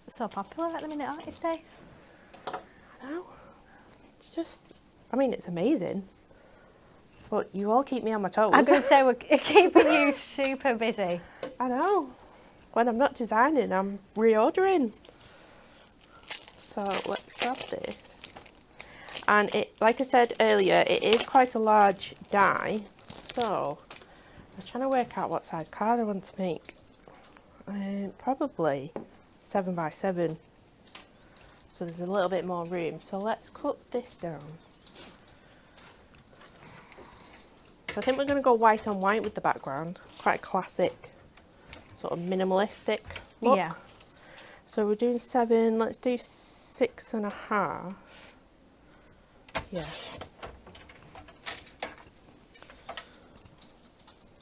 so popular at the minute, aren't you, Stace? I know. It's just, I mean, it's amazing. But you all keep me on my toes. I'm going to say we're keeping you super busy. I know. When I'm not designing, I'm reordering. So let's grab this. And it, like I said earlier, it is quite a large die. So I'm trying to work out what size card I want to make. Probably 7 by 7. So there's a little bit more room. So let's cut this down. So I think we're going to go white on white with the background. Quite a classic, sort of minimalistic look. Yeah. So we're doing 7, let's do 6.5. Yeah.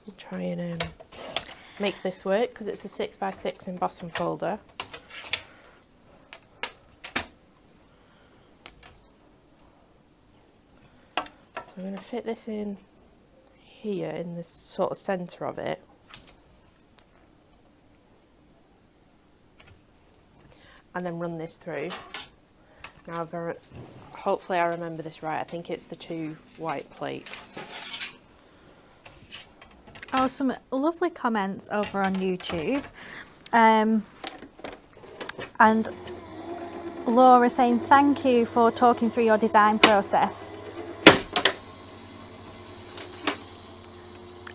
We'll try and make this work because it's a 6 by 6 embossing folder. So I'm going to fit this in here in the sort of centre of it. And then run this through. Now, hopefully I remember this right. I think it's the 2 white plates. Oh, some lovely comments over on YouTube. And Laura saying thank you for talking through your design process.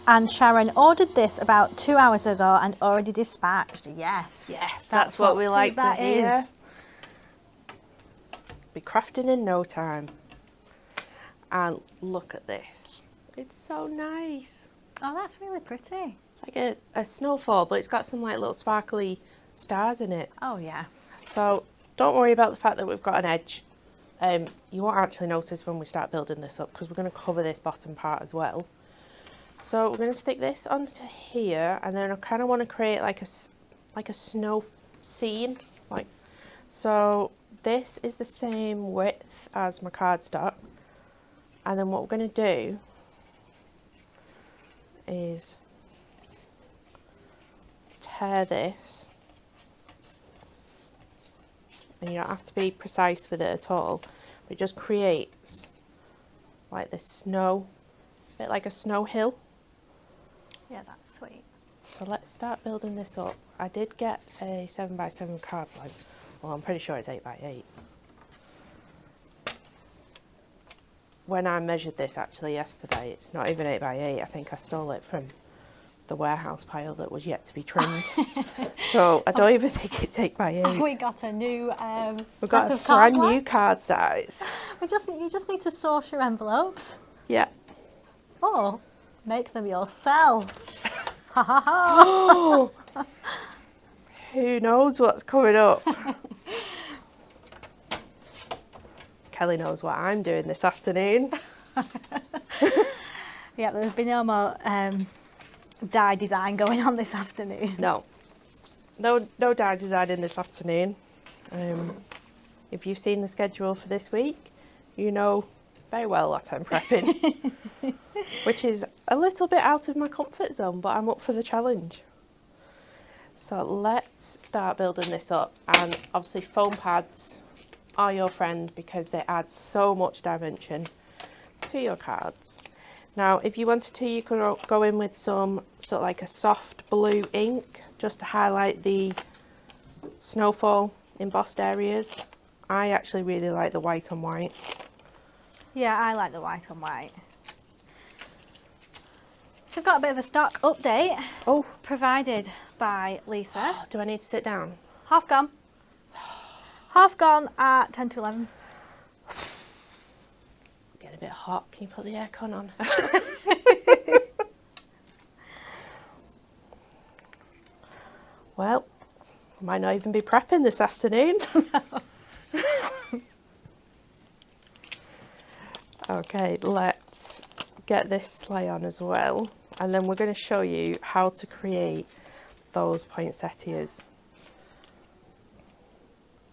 And Sharon ordered this about 2 hours ago and already dispatched. Yes, that's what we like to hear. Be crafting in no time. And look at this. It's so nice. Oh, that's really pretty. Like a snowfall, but it's got some like little sparkly stars in it. Oh yeah. So don't worry about the fact that we've got an edge. You won't actually notice when we start building this up because we're going to cover this bottom part as well. So we're going to stick this onto here, and then I kind of want to create like a snow scene. Like, so this is the same width as my cardstock, and then what we're going to do is tear this, and you don't have to be precise with it at all, but it just creates like this snow, a bit like a snow hill. Yeah, that's sweet. So let's start building this up. I did get a 7x7 card blank. Well, I'm pretty sure it's 8x8. When I measured this actually yesterday, it's not even 8x8. I think I stole it from the warehouse pile that was yet to be trimmed. So I don't even think it's 8x8. We got a new We've got a brand new card size. You just need to source your envelopes. Yeah. Or make them yourself. Ha ha ha. Who knows what's coming up? Kelly knows what I'm doing this afternoon. Yeah, there's been no more die design going on this afternoon. No die designing this afternoon. If you've seen the schedule for this week, you know very well what I'm prepping, which is a little bit out of my comfort zone, but I'm up for the challenge. So let's start building this up, and obviously foam pads are your friend because they add so much dimension to your cards. Now if you wanted to, you could go in with some sort of like a soft blue ink just to highlight the snowfall embossed areas. I actually really like the white on white. Yeah, I like the white on white. So we've got a bit of a stock update. Oh, provided by Lisa. do I need to sit down? Half gone. Half gone at 10 to 11. Getting a bit hot. Can you put the aircon on? Well, I might not even be prepping this afternoon. Okay, let's get this sleigh on as well, and then we're going to show you how to create those poinsettias.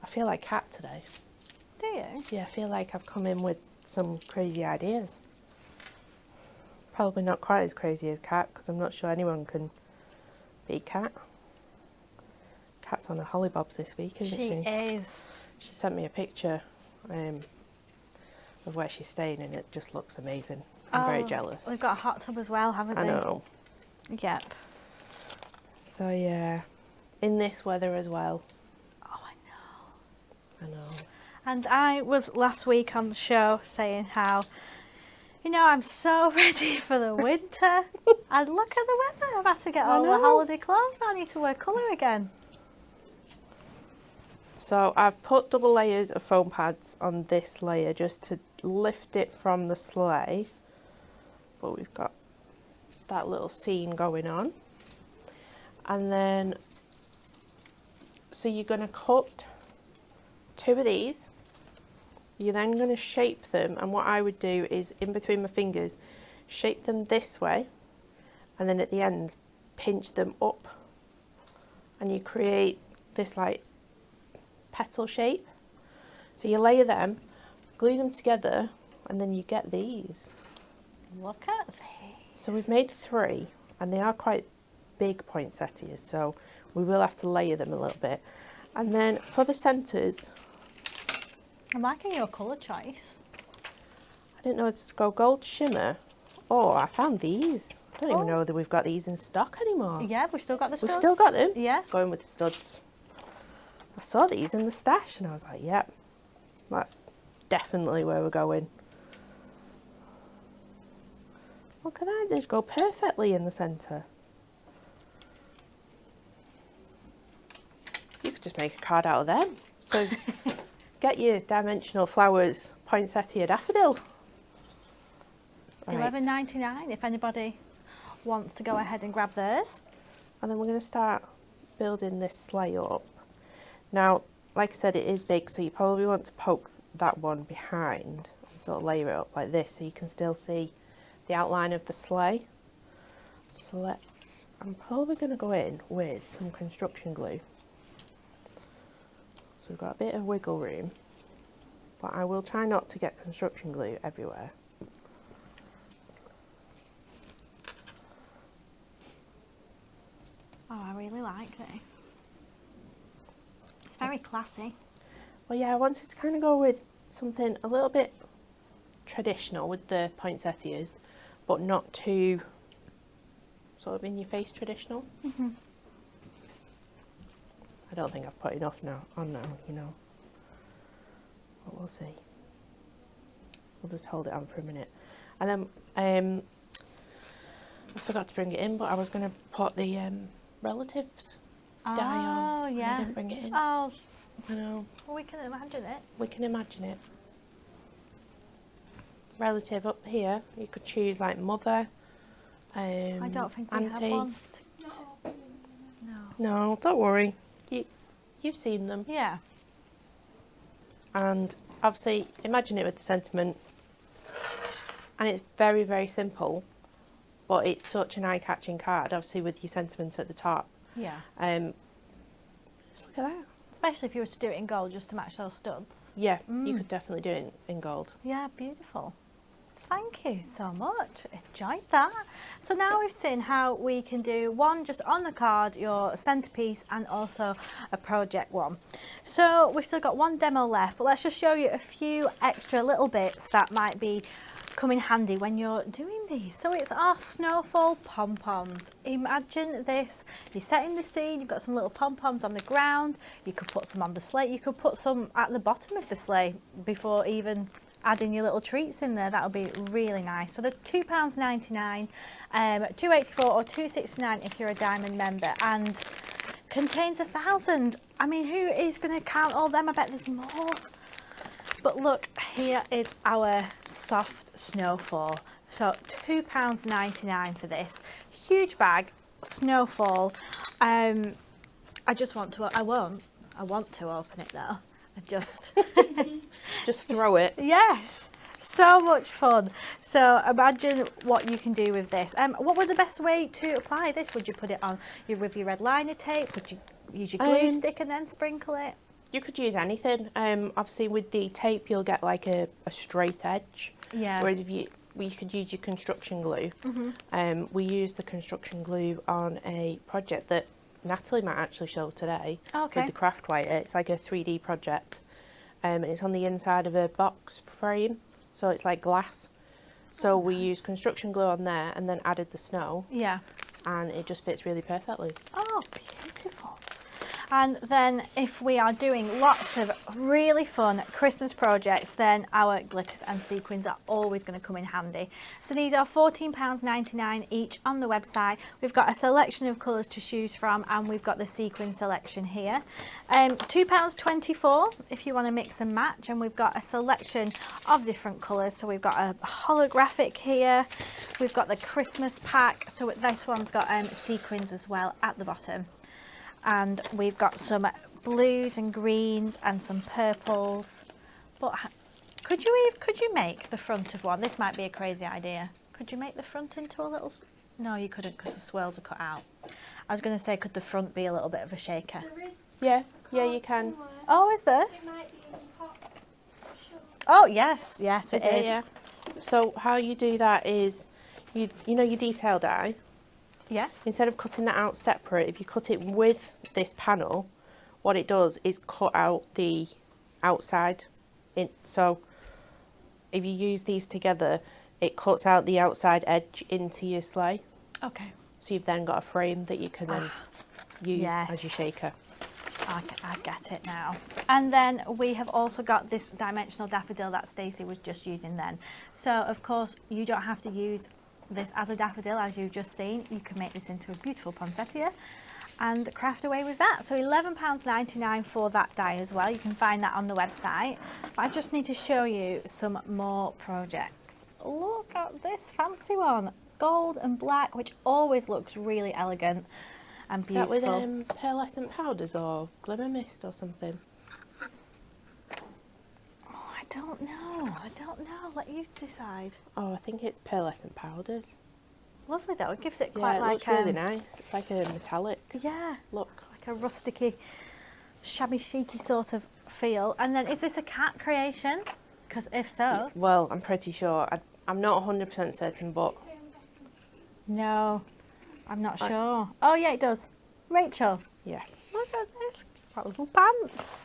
I feel like Kat today. Do you? Yeah, I feel like I've come in with some crazy ideas. Probably not quite as crazy as Kat, because I'm not sure anyone can beat Kat. Kat's on a hollybobs this week, isn't she? She is. She sent me a picture of where she's staying, and it just looks amazing. I'm very jealous. We've got a hot tub as well, haven't we? I know. Yep. So yeah, in this weather as well. Oh, I know. I know. And I was last week on the show saying how, you know, I'm so ready for the winter. And look at the weather. I've had to get all the holiday clothes. I need to wear colour again. So I've put double layers of foam pads on this layer just to lift it from the sleigh. But we've got that little scene going on. And then, so you're going to cut 2 of these. You're then going to shape them, and what I would do is in between my fingers, shape them this way, and then at the end pinch them up, and you create this like petal shape. So you layer them, glue them together, and then you get these. Look at these. So we've made 3, and they are quite big poinsettias, so we will have to layer them a little bit. And then for the centres, I'm liking your colour choice. I didn't know to go gold shimmer. Oh, I found these. I don't even know that we've got these in stock anymore. Yeah, we've still got the studs. We've still got them? Yeah. Going with the studs. I saw these in the stash and I was like, yep, that's definitely where we're going. Look at that, they just go perfectly in the centre. You could just make a card out of them. So get your dimensional flowers, poinsettia daffodil. Right. $11.99 if anybody wants to go ahead and grab theirs. And then we're going to start building this sleigh up. Now, like I said, it is big, so you probably want to poke that one behind and sort of layer it up like this so you can still see the outline of the sleigh. So I'm probably going to go in with some construction glue. So we've got a bit of wiggle room, but I will try not to get construction glue everywhere. Oh, I really like this. It's very classy. Well, yeah, I wanted to kind of go with something a little bit traditional with the poinsettias, but not too sort of in your face traditional. Mm-hmm. I don't think I've put enough on now, you know. But we'll see. We'll just hold it on for a minute. And then I forgot to bring it in, but I was going to put the relatives die on. Oh, yeah. I didn't bring it in. Oh, I know. well, we can imagine it. We can imagine it. Relative up here, you could choose like mother, I don't think we auntie. have one. No. No. No, don't worry. You've seen them. Yeah. And obviously, imagine it with the sentiment. And it's very, very simple, but it's such an eye-catching card, obviously with your sentiment at the top. Yeah. Just look at that. Especially if you were to do it in gold just to match those studs. Yeah, you could definitely do it in gold. Yeah, beautiful. Thank you so much. Enjoyed that. So now we've seen how we can do one just on the card, your centerpiece, and also a project one. So we've still got one demo left, but let's just show you a few extra little bits that might be come in handy when you're doing these. So it's our snowfall pom-poms. Imagine this, you're setting the scene, you've got some little pom-poms on the ground, you could put some on the sleigh, you could put some at the bottom of the sleigh before even adding your little treats in there. That would be really nice. So they're £2.99, £2.84 or £2.69 if you're a Diamond member, and contains 1,000. I mean, who is going to count all them? I bet there's more. But look, here is our soft snowfall. So £2.99 for this huge bag snowfall. I want to open it though. Just throw it. Yes, so much fun. So imagine what you can do with this. What would the best way to apply this? Would you put it on with your red liner tape? Would you use your glue stick and then sprinkle it? You could use anything. Obviously with the tape you'll get like a straight edge. Yeah. Whereas if you could use your construction glue. We used the construction glue on a project that Natalie might actually show today. Okay. With the craft wire. It's like a 3D project. And it's on the inside of a box frame, so it's like glass. So we used construction glue on there and then added the snow. Yeah. And it just fits really perfectly. Oh, beautiful. And then if we are doing lots of really fun Christmas projects, then our glitters and sequins are always going to come in handy. So these are £14.99 each on the website. We've got a selection of colours to choose from, and we've got the sequin selection here. £2.24 if you want to mix and match, and we've got a selection of different colours. So we've got a holographic here, we've got the Christmas pack, so this one's got sequins as well at the bottom. And we've got some blues and greens and some purples. But could you make the front of one? This might be a crazy idea. Could you make the front into a little? No, you couldn't because the swirls are cut out. I was going to say, could the front be a little bit of a shaker? There is Yeah, you can. somewhere. Oh, is there? It might be in the pot. Sure. Oh, yes, it is. Yeah. So how you do that is, you know your detail die. Yes. Instead of cutting that out separate, if you cut it with this panel, what it does is cut out the outside. So if you use these together, it cuts out the outside edge into your sleigh. Okay. So you've then got a frame that you can then use Yes. as your shaker. I get it now. And then we have also got this dimensional daffodil that Stacey was just using then. So of course you don't have to use this as a daffodil as you've just seen. You can make this into a beautiful poinsettia and craft away with that. So £11.99 for that die as well. You can find that on the website. But I just need to show you some more projects. Look at this fancy one. Gold and black, which always looks really elegant and beautiful. Is that with pearlescent powders or glimmer mist or something? Oh, I don't know. Let you decide. Oh, I think it's pearlescent powders. Lovely though. It gives it Yeah, quite it like looks really nice. It's like a metallic yeah, look. like a rusticy, shabby chicy sort of feel. And then is this a cat creation? Because if so, Well, I'm pretty sure. I'm not 100% certain, but no, I'm not sure. Oh yeah, it does. Rachel, yeah. look at this. Got little pants.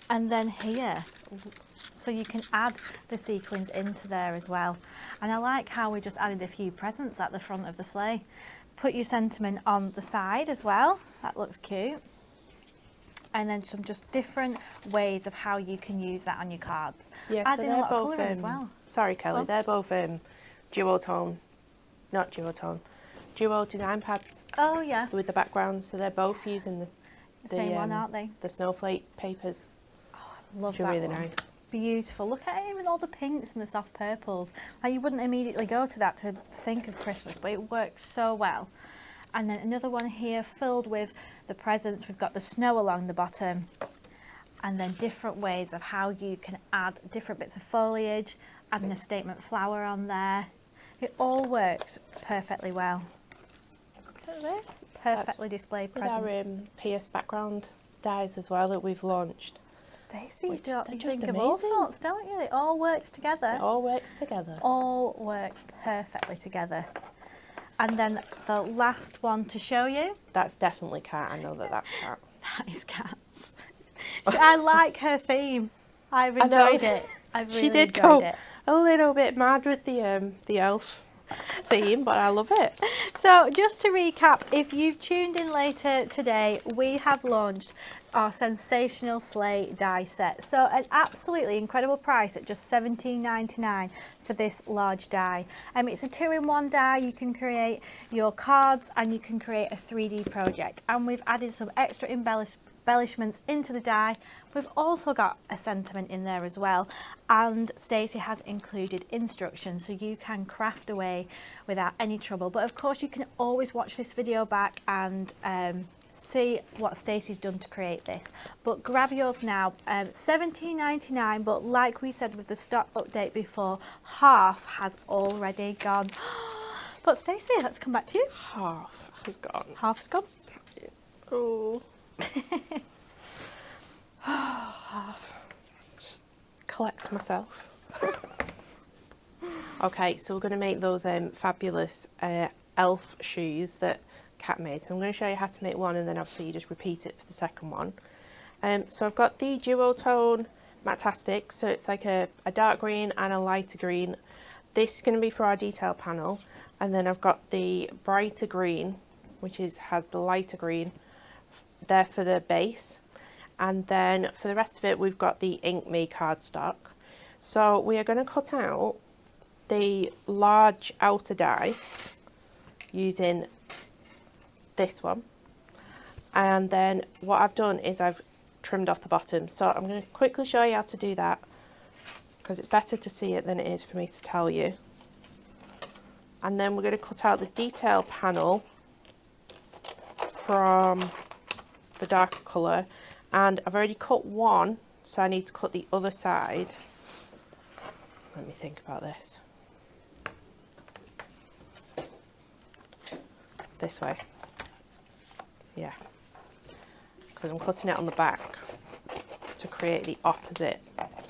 And then here, so you can add the sequins into there as well. And I like how we just added a few presents at the front of the sleigh. Put your sentiment on the side as well. That looks cute. And then some just different ways of how you can use that on your cards. Yeah, Adding so a they're lot of both, colour in as well. Sorry, Kelly, Oh. they're both duo design pads Oh yeah, with the backgrounds. So they're both using the same one, aren't they? the snowflake papers, Love which are that really one. nice. Beautiful. Look at it with all the pinks and the soft purples. Like you wouldn't immediately go to that to think of Christmas, but it works so well. And then another one here filled with the presents. We've got the snow along the bottom, and then different ways of how you can add different bits of foliage, adding a statement flower on there. It all works perfectly well. Look at this. Perfectly displayed With presents. our PS background dies as well that we've launched. Stacey, you Which don't they're you just think of all amazing. sorts, don't you? It all works together. It all works together. All works perfectly together. And then the last one to show you, That's definitely cat. I know that's cat. that is cats. I like her theme. I've I know. enjoyed it. I've really She did enjoyed go it. a little bit mad with the elf theme, but I love it. So just to recap, if you've tuned in later today, we have launched our Sensational Sleigh die set. So an absolutely incredible price at just £17.99 for this large die. It's a 2-in-1 die. You can create your cards and you can create a 3D project. And we've added some extra embellishments into the die. We've also got a sentiment in there as well, and Stacey has included instructions so you can craft away without any trouble. But of course you can always watch this video back and see what Stacey's done to create this. But grab yours now. £17.99, but like we said with the stock update before, half has already gone. But Stacey, let's come back to you. Half has gone. Half's gone. Oh. Just collect myself. Okay, so we're going to make those fabulous elf shoes that Kat made. So I'm going to show you how to make one, and then obviously you just repeat it for the second one. So I've got the duotone Matastic, so it's like a dark green and a lighter green. This is going to be for our detail panel, and then I've got the brighter green, which has the lighter green there for the base. And then for the rest of it, we've got the Ink Me cardstock. So we are going to cut out the large outer die using this one. And then what I've done is I've trimmed off the bottom. So I'm going to quickly show you how to do that, because it's better to see it than it is for me to tell you. And then we're going to cut out the detail panel from the darker colour, and I've already cut one, so I need to cut the other side. Let me think about this. This way. Yeah, because I'm cutting it on the back to create the opposite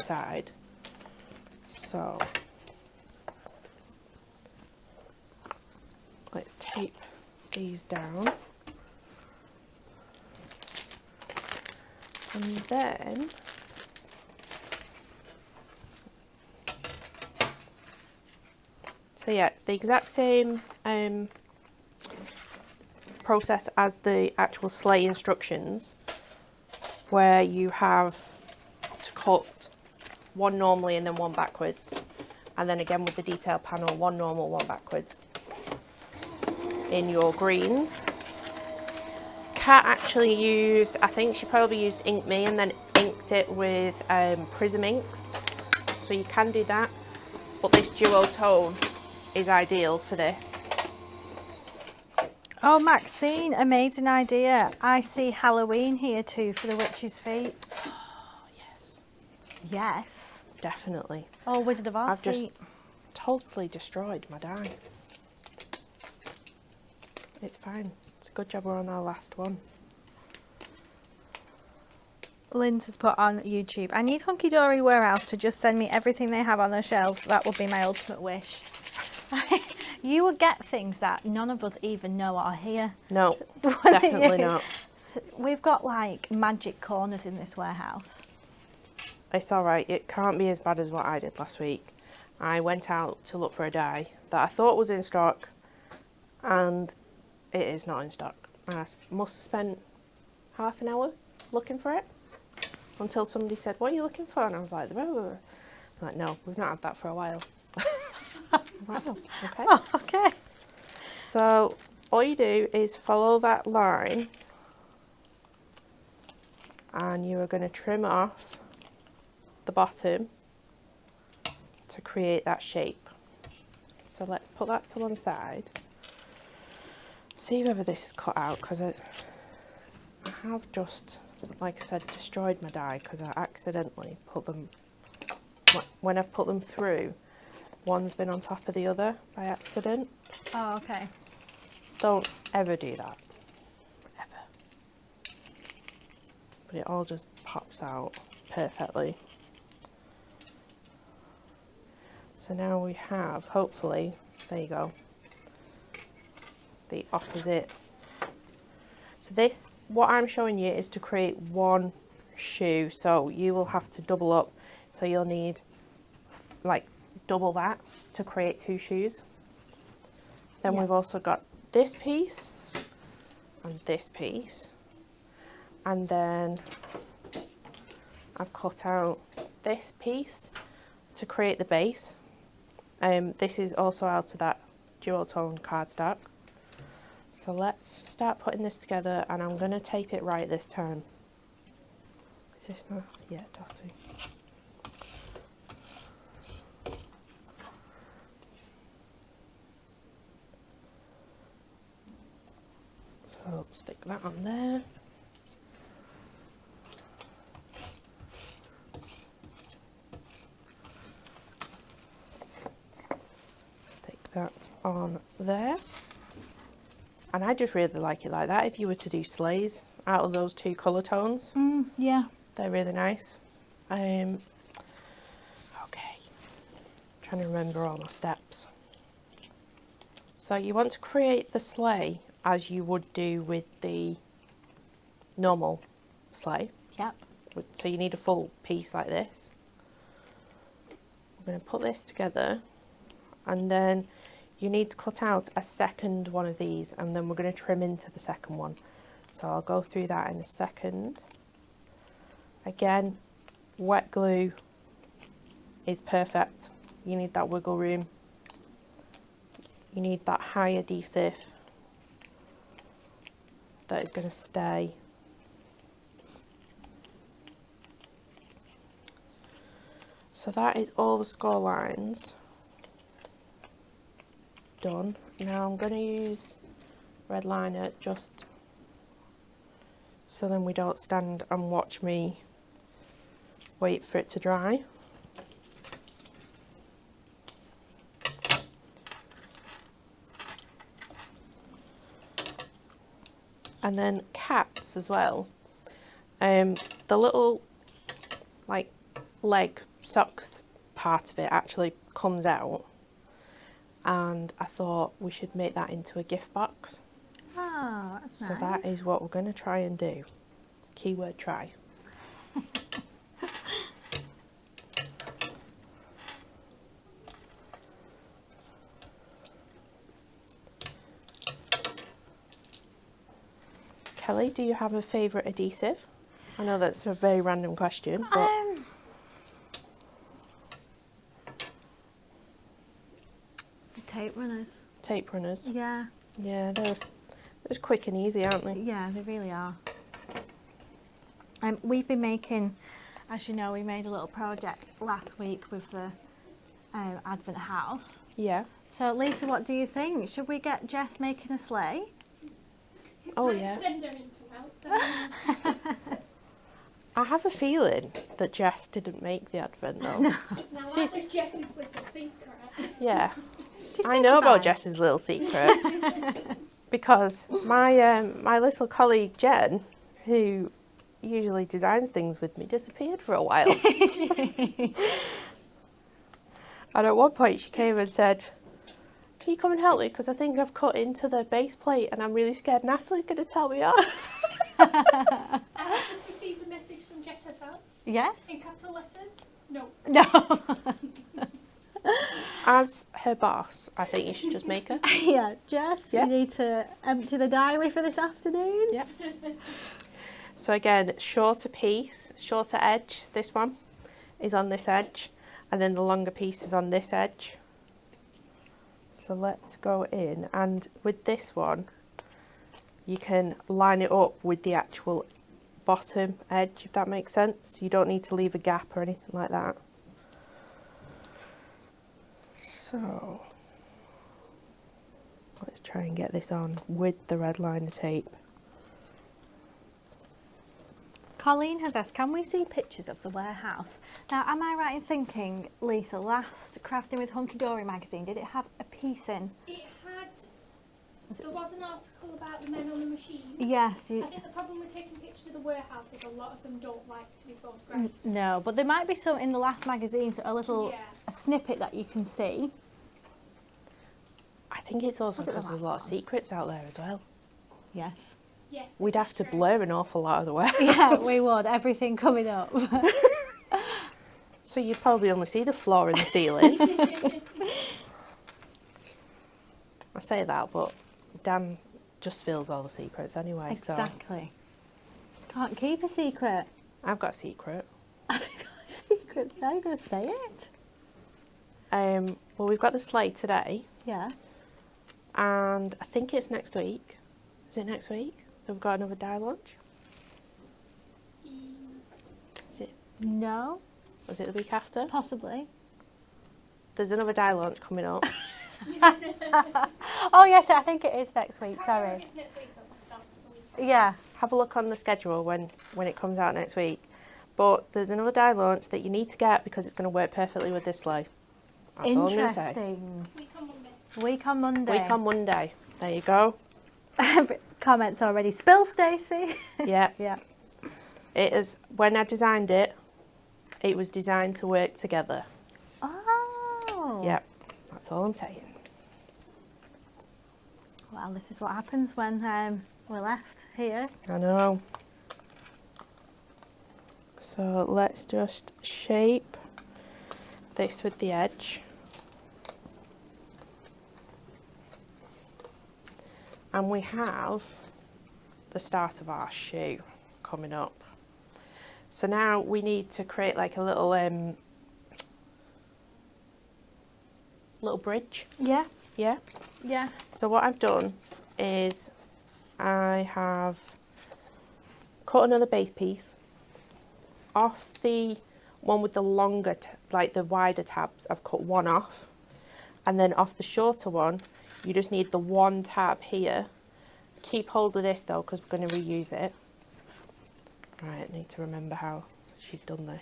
side. So let's tape these down. And then so yeah, the exact same process as the actual sleigh instructions. where you have to cut one normally and then one backwards, and then again with the detail panel, one normal, one backwards. In your greens, Kat actually used, I think she probably used Ink Me and then inked it with Prism inks, so you can do that, but this duotone is ideal for this. Oh, Maxine, amazing idea. I see Halloween here too for the witch's feet. Oh yes, Yes. definitely. Oh, Wizard of Oz I've just feet. totally destroyed my die. It's fine. It's a good job we're on our last one. Lynn's has put on YouTube, I need Hunky Dory Warehouse to just send me everything they have on their shelves. That would be my ultimate wish. You would get things that none of us even know are here. No, Wouldn't definitely you? not. We've got like magic corners in this warehouse. It's alright, it can't be as bad as what I did last week. I went out to look for a die that I thought was in stock, and it is not in stock. And I must have spent half an hour looking for it until somebody said, "What are you looking for?" And I was like, "Oh." I'm like, "No, we've not had that for a while." Wow, okay. Oh, okay. So all you do is follow that line, and you are going to trim off the bottom to create that shape. So let's put that to one side. See whether this is cut out, because I have just, like I said, destroyed my die because I accidentally put them, when I've put them through, one's been on top of the other by accident. Oh, okay. Don't ever do that, ever. But it all just pops out perfectly. So now we have, hopefully, there you go, the opposite. So this, what I'm showing you is to create one shoe, so you will have to double up, so you'll need like double that to create two shoes. Then Yeah. we've also got this piece and this piece, and then I've cut out this piece to create the base. This is also out of that duotone cardstock. So let's start putting this together, and I'm going to tape it right this time. Is this my, yeah, Dotty. So stick that on there. Stick that on there. And I just really like it like that. If you were to do sleighs out of those two colour tones, Yeah. they're really nice. Okay, trying to remember all the steps. So you want to create the sleigh as you would do with the normal sleigh. Yep. So you need a full piece like this. We're going to put this together, and then you need to cut out a second one of these, and then we're going to trim into the second one. So I'll go through that in a second. Again, wet glue is perfect. You need that wiggle room. You need that high adhesive that is going to stay. So that is all the score lines done. Now I'm going to use red liner just so then we don't stand and watch me wait for it to dry. And then cats as well. The little like leg socks part of it actually comes out, and I thought we should make that into a gift box. Oh, that's So nice. that is what we're going to try and do. Keyword try. Kelly, do you have a favourite adhesive? I know that's a very random question, but The tape runners. tape runners. Yeah. Yeah, they're just quick and easy, aren't they? Yeah, they really are. We've been making, as you know, we made a little project last week with the Advent house. Yeah. So, Lisa, what do you think? Should we get Jess making a sleigh? Oh, Might yeah. Send her in to help. I have a feeling that Jess didn't make the Advent though. Now that was Jess's little secret. Yeah. Do you I know about sympathise? Jess's little secret because my little colleague Jen, who usually designs things with me, disappeared for a while. And at one point she came and said, "Can you come and help me? Because I think I've cut into the base plate and I'm really scared Natalie's going to tell me off." I have just received a message from Jess herself Yes? in capital letters. No. No. As her boss, I think you should just make her. Yeah, Jess, Yeah. you need to empty the diary for this afternoon. Yeah. So again, shorter piece, shorter edge. This one is on this edge, and then the longer piece is on this edge. So let's go in, and with this one, you can line it up with the actual bottom edge, if that makes sense. You don't need to leave a gap or anything like that. So let's try and get this on with the red liner tape. Colleen has asked, can we see pictures of the warehouse? Now, am I right in thinking, Lisa, last Crafting with Hunky Dory magazine, did it have a piece in? It had. There was an article about the men on the machine. Yes. I think the problem with taking pictures of the warehouse is a lot of them don't like to be photographed. No, but there might be some in the last magazine, so a little Yeah. a snippet that you can see. I think it's also Was it the because there's a last lot of one? secrets out there as well. Yes. Yes. We'd this have is to true. blur an awful lot of the warehouse. Yeah, we would. Everything coming up. So you'd probably only see the floor and the ceiling. I say that, but Dan just feels all the secrets anyway. Exactly. Can't keep a secret. So I've got a secret. Have you got a secret? Now you're going to say it? Well, we've got the sleigh today, Yeah. and I think it's next week. Is it next week that we've got another die launch? Is it? No, Was it the week after? possibly. There's another die launch coming up. Oh, yes, I think it is next week. I don't know Sorry. if it's next week or the start of the week. Yeah. Have a look on the schedule when it comes out next week. But there's another die launch that you need to get because it's going to work perfectly with this sleigh. That's all I'm going to say. Interesting. Week on Monday. Week on Monday. Week on Monday. There you go. Comments already. Spill, Stacey. Yeah. Yeah. It is. When I designed it, it was designed to work together. Oh. Yep. That's all I'm saying. Well, this is what happens when we're left here. I know. So let's just shape this with the edge. And we have the start of our shoe coming up. So now we need to create like a little bridge. Yeah. Yeah. Yeah. So what I've done is I have cut another base piece off the one with the longer, like the wider tabs. I've cut one off, and then off the shorter one, you just need the one tab here. Keep hold of this though, because we're going to reuse it. Right, I need to remember how she's done this.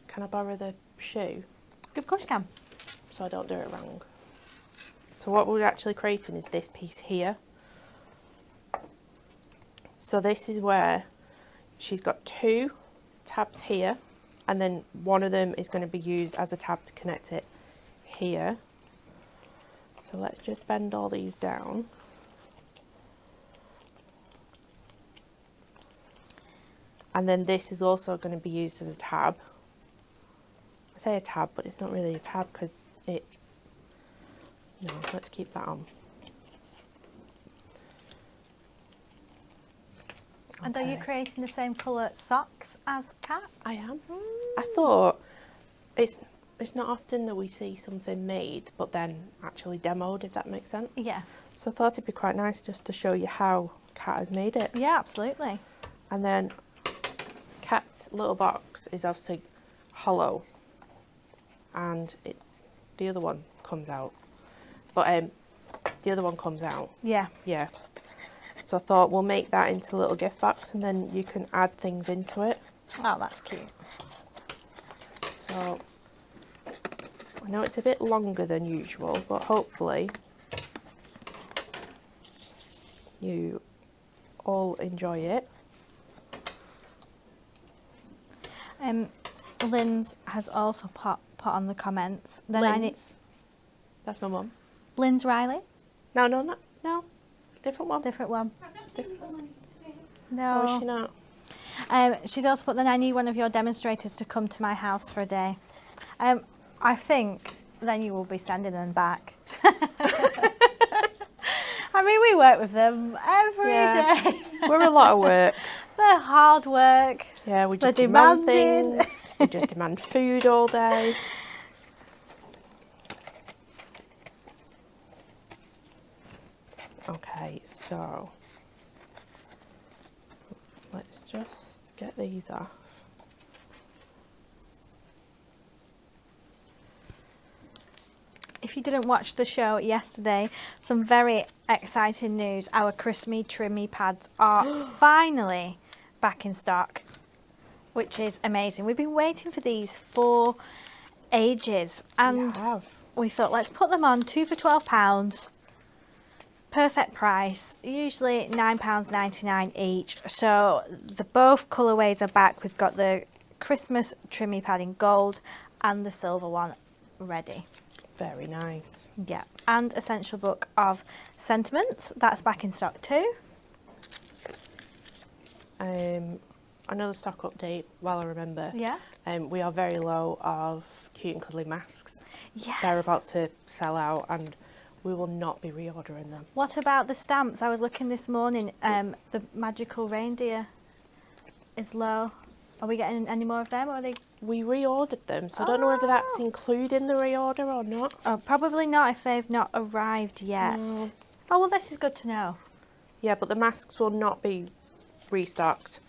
Can I borrow the shoe Of course you can. so I don't do it wrong? So what we're actually creating is this piece here. So this is where she's got two tabs here, and then one of them is going to be used as a tab to connect it here. So let's just bend all these down. And then this is also going to be used as a tab. I say a tab, but it's not really a tab because it... No, let's keep that on. And are you Okay. creating the same colour socks as Kat? I am. I thought it's not often that we see something made but then actually demoed, if that makes sense. Yeah. So I thought it'd be quite nice just to show you how Kat has made it. Yeah, absolutely. And then Kat's little box is obviously hollow, and the other one comes out. But the other one comes out. Yeah. Yeah. So I thought we'll make that into a little gift box, and then you can add things into it. Oh, that's cute. So I know it's a bit longer than usual, but hopefully you all enjoy it. Lynn's has also put on the comments. Then I need Lynn's. That's my mum. Lynn's Riley, No. Different one. different one. I've not seen the woman today. No. Oh, is she not? She's also put, then I need one of your demonstrators to come to my house for a day. I think then you will be sending them back. I mean, we work with them every day. We're a lot of work. They're hard work. Yeah, we They're just demand demanding. things. We just demand food all day. Okay, so let's just get these off. If you didn't watch the show yesterday, some very exciting news. Our Christmas Trimmy pads are finally back in stock, which is amazing. We've been waiting for these for ages, and we thought, let's put them on, 2 for £12. Perfect price, usually £9.99 each. So the both colourways are back. We've got the Christmas Trimmy pad in gold and the silver one ready. Very nice. Yeah, and Essential Book of Sentiments, that's back in stock too. Another stock update while I remember. Yeah. We are very low of cute and cuddly masks. Yes. They're about to sell out, and we will not be reordering them. What about the stamps? I was looking this morning, the magical reindeer is low. Are we getting any more of them, or are they? We reordered them, so I don't know whether that's including the reorder or not. Oh, probably not if they've not arrived yet. No. Oh, well, this is good to know. Yeah, but the masks will not be restocked,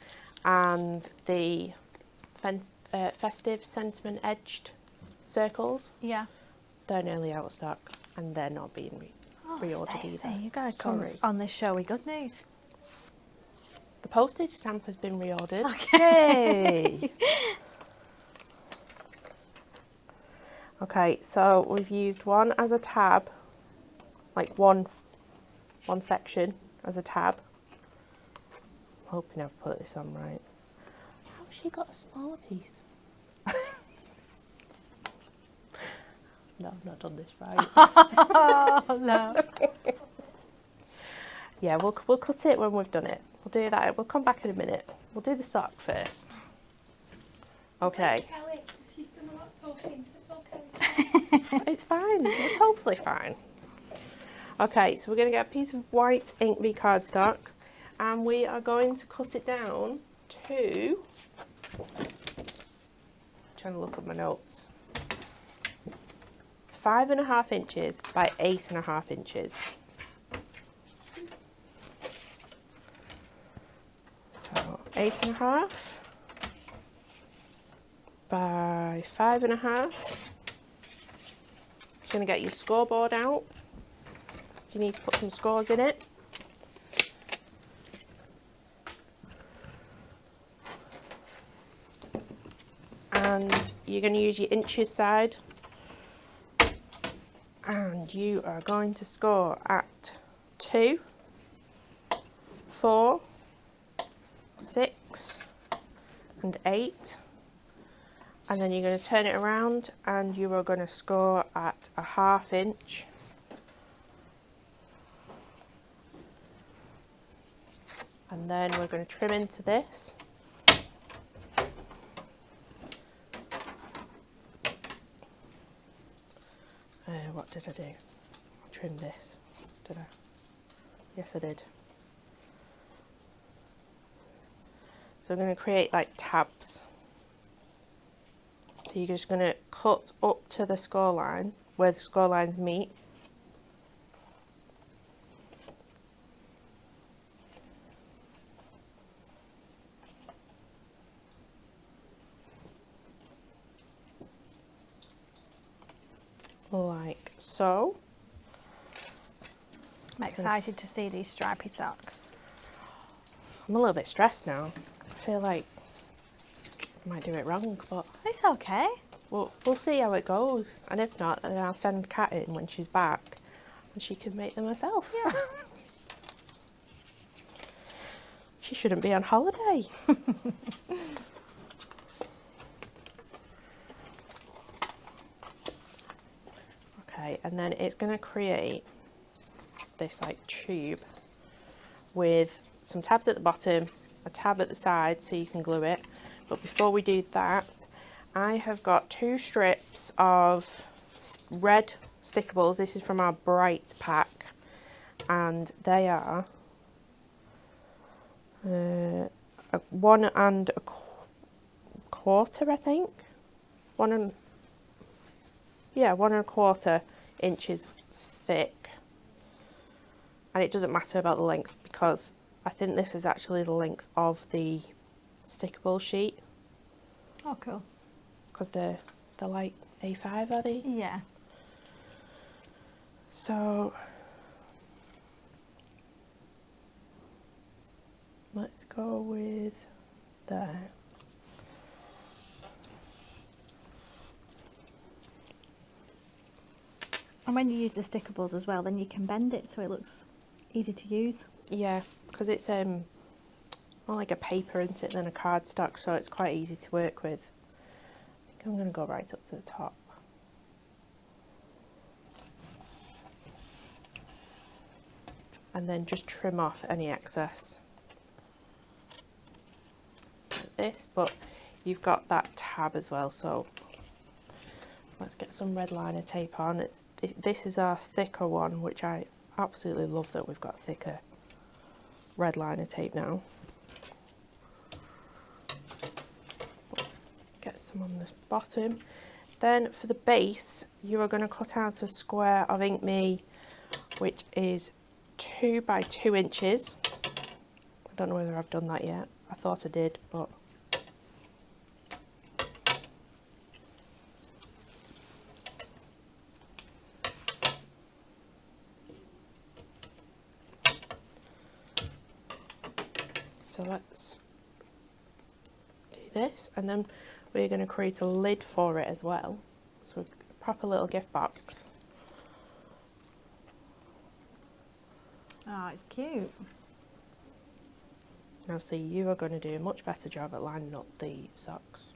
and the festive sentiment edged circles, Yeah. they're nearly out of stock, and they're not being reordered Stacey, either. you gotta come Sorry. on this show with good news. The postage stamp has been reordered. Okay. Yay! Okay, so we've used one as a tab, like one section as a tab. I'm hoping I've put this on right. How's she got a smaller piece? No, I've not done this right. Oh, no. Yeah, we'll cut it when we've done it. We'll do that. We'll come back in a minute. We'll do the sock first. Okay. Kelly, she's done a lot of talking, so it's okay. It's fine. We're totally fine. Okay, so we're going to get a piece of white Inkby cardstock, and we are going to cut it down to, trying to look at my notes, 5.5 inches by 8.5 inches. So 8.5 by 5.5. Going to get your scoreboard out. You need to put some scores in it. And you're going to use your inches side. And you are going to score at 2, 4, 6, and 8. And then you're going to turn it around and you are going to score at 1/2 inch. And then we're going to trim into this. What did I do? Trim this, did I? Yes, I did. So we're going to create like tabs. So you're just going to cut up to the score line, where the score lines meet. Like so. I'm excited to see these stripy socks. I'm a little bit stressed now. I feel like I might do it wrong, but It's okay. we'll see how it goes. And if not, then I'll send Kat in when she's back and she can make them herself. Yeah. She shouldn't be on holiday. Okay, and then it's going to create this like tube with some tabs at the bottom, a tab at the side so you can glue it. But before we do that, I have got 2 strips of red stickables. This is from our Bright pack, and they are 1 1 1/4, I think. 1 1 1/4 inches thick. And it doesn't matter about the length because I think this is actually the length of the stickable sheet. Oh, cool. Because they're like A5, are they? Yeah. So let's go with there. And when you use the stickables as well, then you can bend it so it looks easy to use. Yeah, because it's more like a paper, isn't it, than a cardstock, so it's quite easy to work with. I think I'm going to go right up to the top. And then just trim off any excess. Like this, but you've got that tab as well, so let's get some red liner tape on. This is our thicker one, which I absolutely love that we've got thicker red liner tape now. Let's get some on this bottom. Then for the base, you are going to cut out a square of Ink Me, which is 2 by 2 inches. I don't know whether I've done that yet. I thought I did, but so let's do this, and then we're going to create a lid for it as well. So a proper little gift box. Oh, it's cute. Now see, you are going to do a much better job at lining up the socks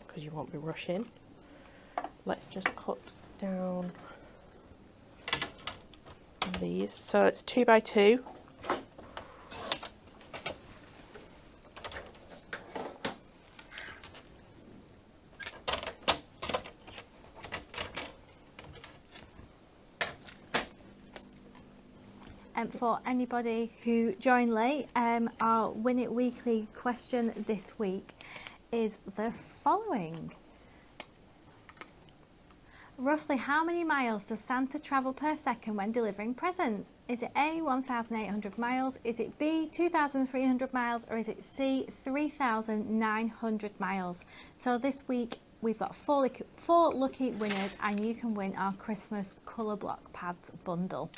because you won't be rushing. Let's just cut down these. So it's 2 by 2. For anybody who joined late, our Win It Weekly question this week is the following. Roughly how many miles does Santa travel per second when delivering presents? Is it A, 1,800 miles? Is it B, 2,300 miles? Or is it C, 3,900 miles? So this week we've got four lucky winners, and you can win our Christmas colour block pads bundle.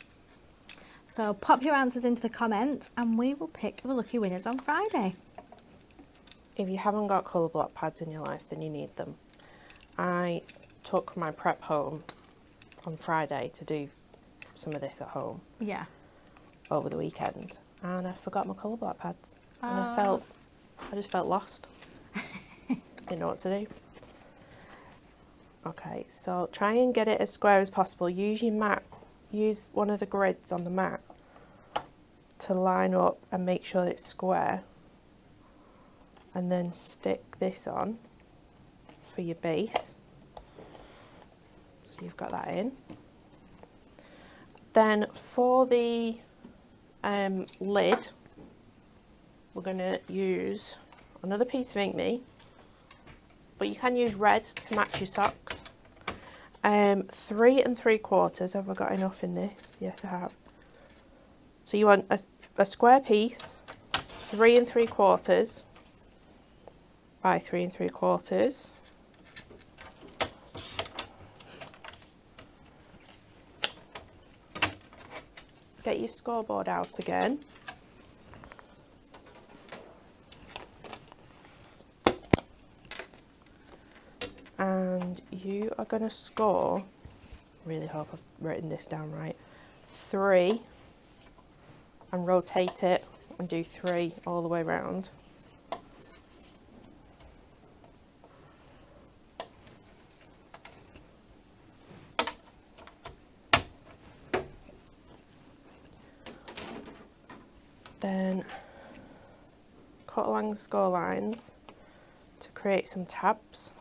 So pop your answers into the comments and we will pick the lucky winners on Friday. If you haven't got colour block pads in your life, then you need them. I took my prep home on Friday to do some of this at home. Yeah. Over the weekend, and I forgot my colour block pads, and I just felt lost. Didn't know what to do. Okay, so try and get it as square as possible. Use your mat. Use one of the grids on the mat to line up and make sure it's square, and then stick this on for your base. So you've got that in. Then for the lid, we're going to use another piece of Ink Me, but you can use red to match your socks. 3 3/4. Have I got enough in this? Yes, I have. So you want a square piece, 3 3/4 by 3 3/4. Get your scoreboard out again. And you are going to score, really hope I've written this down right, 3, and rotate it and do 3 all the way around. Then cut along the score lines to create some tabs.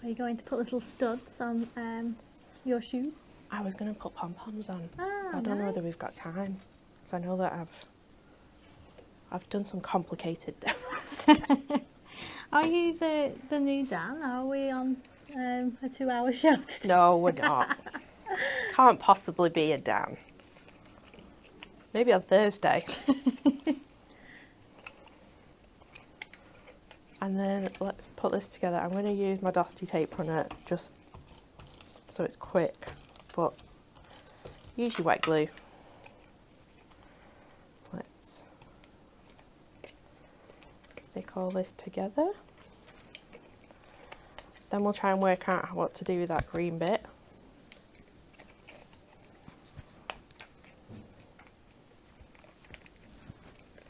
Are you going to put little studs on your shoes? I was going to put pom-poms on. Ah, I don't know nice. whether we've got time. So I know that I've done some complicated demos. Are you the new Dan? Are we on a 2-hour show today? No, we're not. Can't possibly be a Dan. Maybe on Thursday. And then let's put this together. I'm going to use my dotty tape on it just so it's quick, but use your wet glue. Let's stick all this together. Then we'll try and work out what to do with that green bit.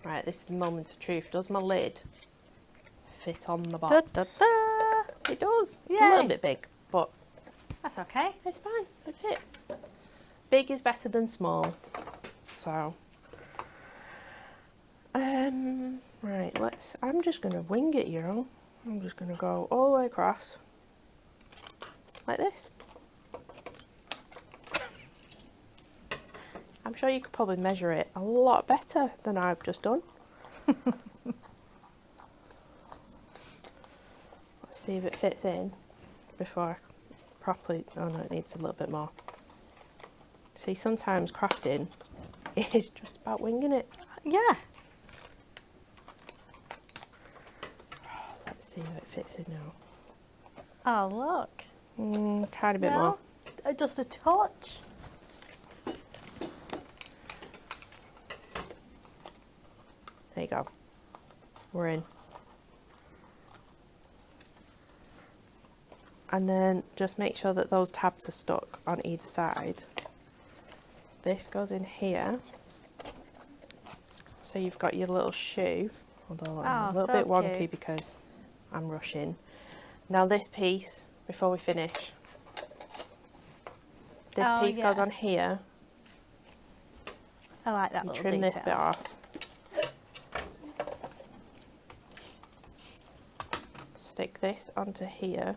Right, this is the moment of truth. Does my lid fit on the box? Da, da, da. It does. It's a Yay. little bit big, but That's okay. it's fine. It fits. Big is better than small. So, right. I'm just gonna wing it, you know. I'm just gonna go all the way across, like this. I'm sure you could probably measure it a lot better than I've just done. Let's see if it fits in before I properly. Oh no, it needs a little bit more. See, sometimes crafting is just about winging it. Yeah. Let's see if it fits in now. Oh, look. Tiny bit No, more. just a touch. There you go. We're in. And then just make sure that those tabs are stuck on either side. This goes in here. So you've got your little shoe, although I'm a little bit wonky cute. because I'm rushing. Now this piece, before we finish, this piece goes on here. I like that You little trim detail. this bit off. Stick this onto here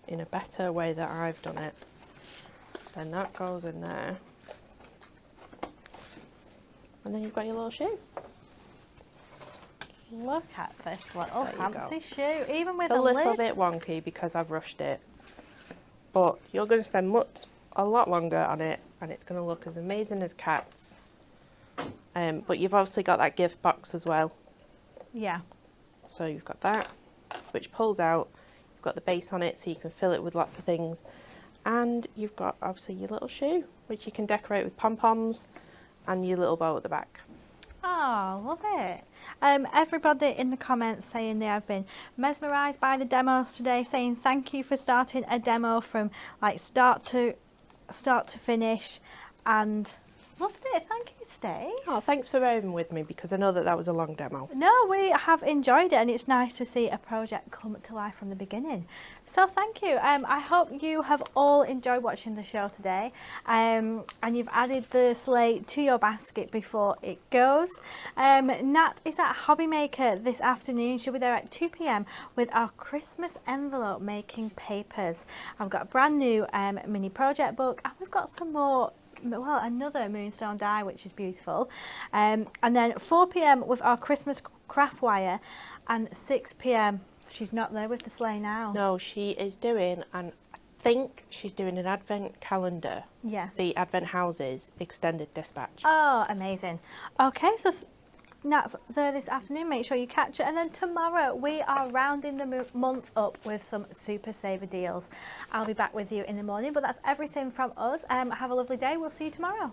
in a better way that I've done it. Then that goes in there. And then you've got your little shoe. Look at this little There you fancy shoe, even with It's a a little lid. bit wonky because I've rushed it. But you're going to spend a lot longer on it, and it's going to look as amazing as Cat's. But you've obviously got that gift box as well. Yeah. So you've got that, which pulls out. You've got the base on it, so you can fill it with lots of things. And you've got obviously your little shoe, which you can decorate with pom-poms, and your little bow at the back. Oh, love it. Everybody in the comments saying they have been mesmerised by the demos today, saying thank you for starting a demo from like start to finish, and Loved it. Thank you, Stacey. Oh, thanks for bearing with me because I know that was a long demo. No, we have enjoyed it, and it's nice to see a project come to life from the beginning. So thank you. I hope you have all enjoyed watching the show today, and you've added the sleigh to your basket before it goes. Nat is at Hobby Maker this afternoon. She'll be there at 2 p.m. with our Christmas envelope making papers. I've got a brand new mini project book, and we've got some more. Well, another Moonstone Die, which is beautiful. And then 4 p.m. with our Christmas craft wire, and 6 p.m. she's not there with the sleigh now. No, she is doing, and I think she's doing an advent calendar. Yes. The Advent Houses extended dispatch. Oh, amazing. Okay, so Nat's there this afternoon. Make sure you catch it. And then tomorrow we are rounding the month up with some super saver deals. I'll be back with you in the morning, but that's everything from us. Have a lovely day. We'll see you tomorrow.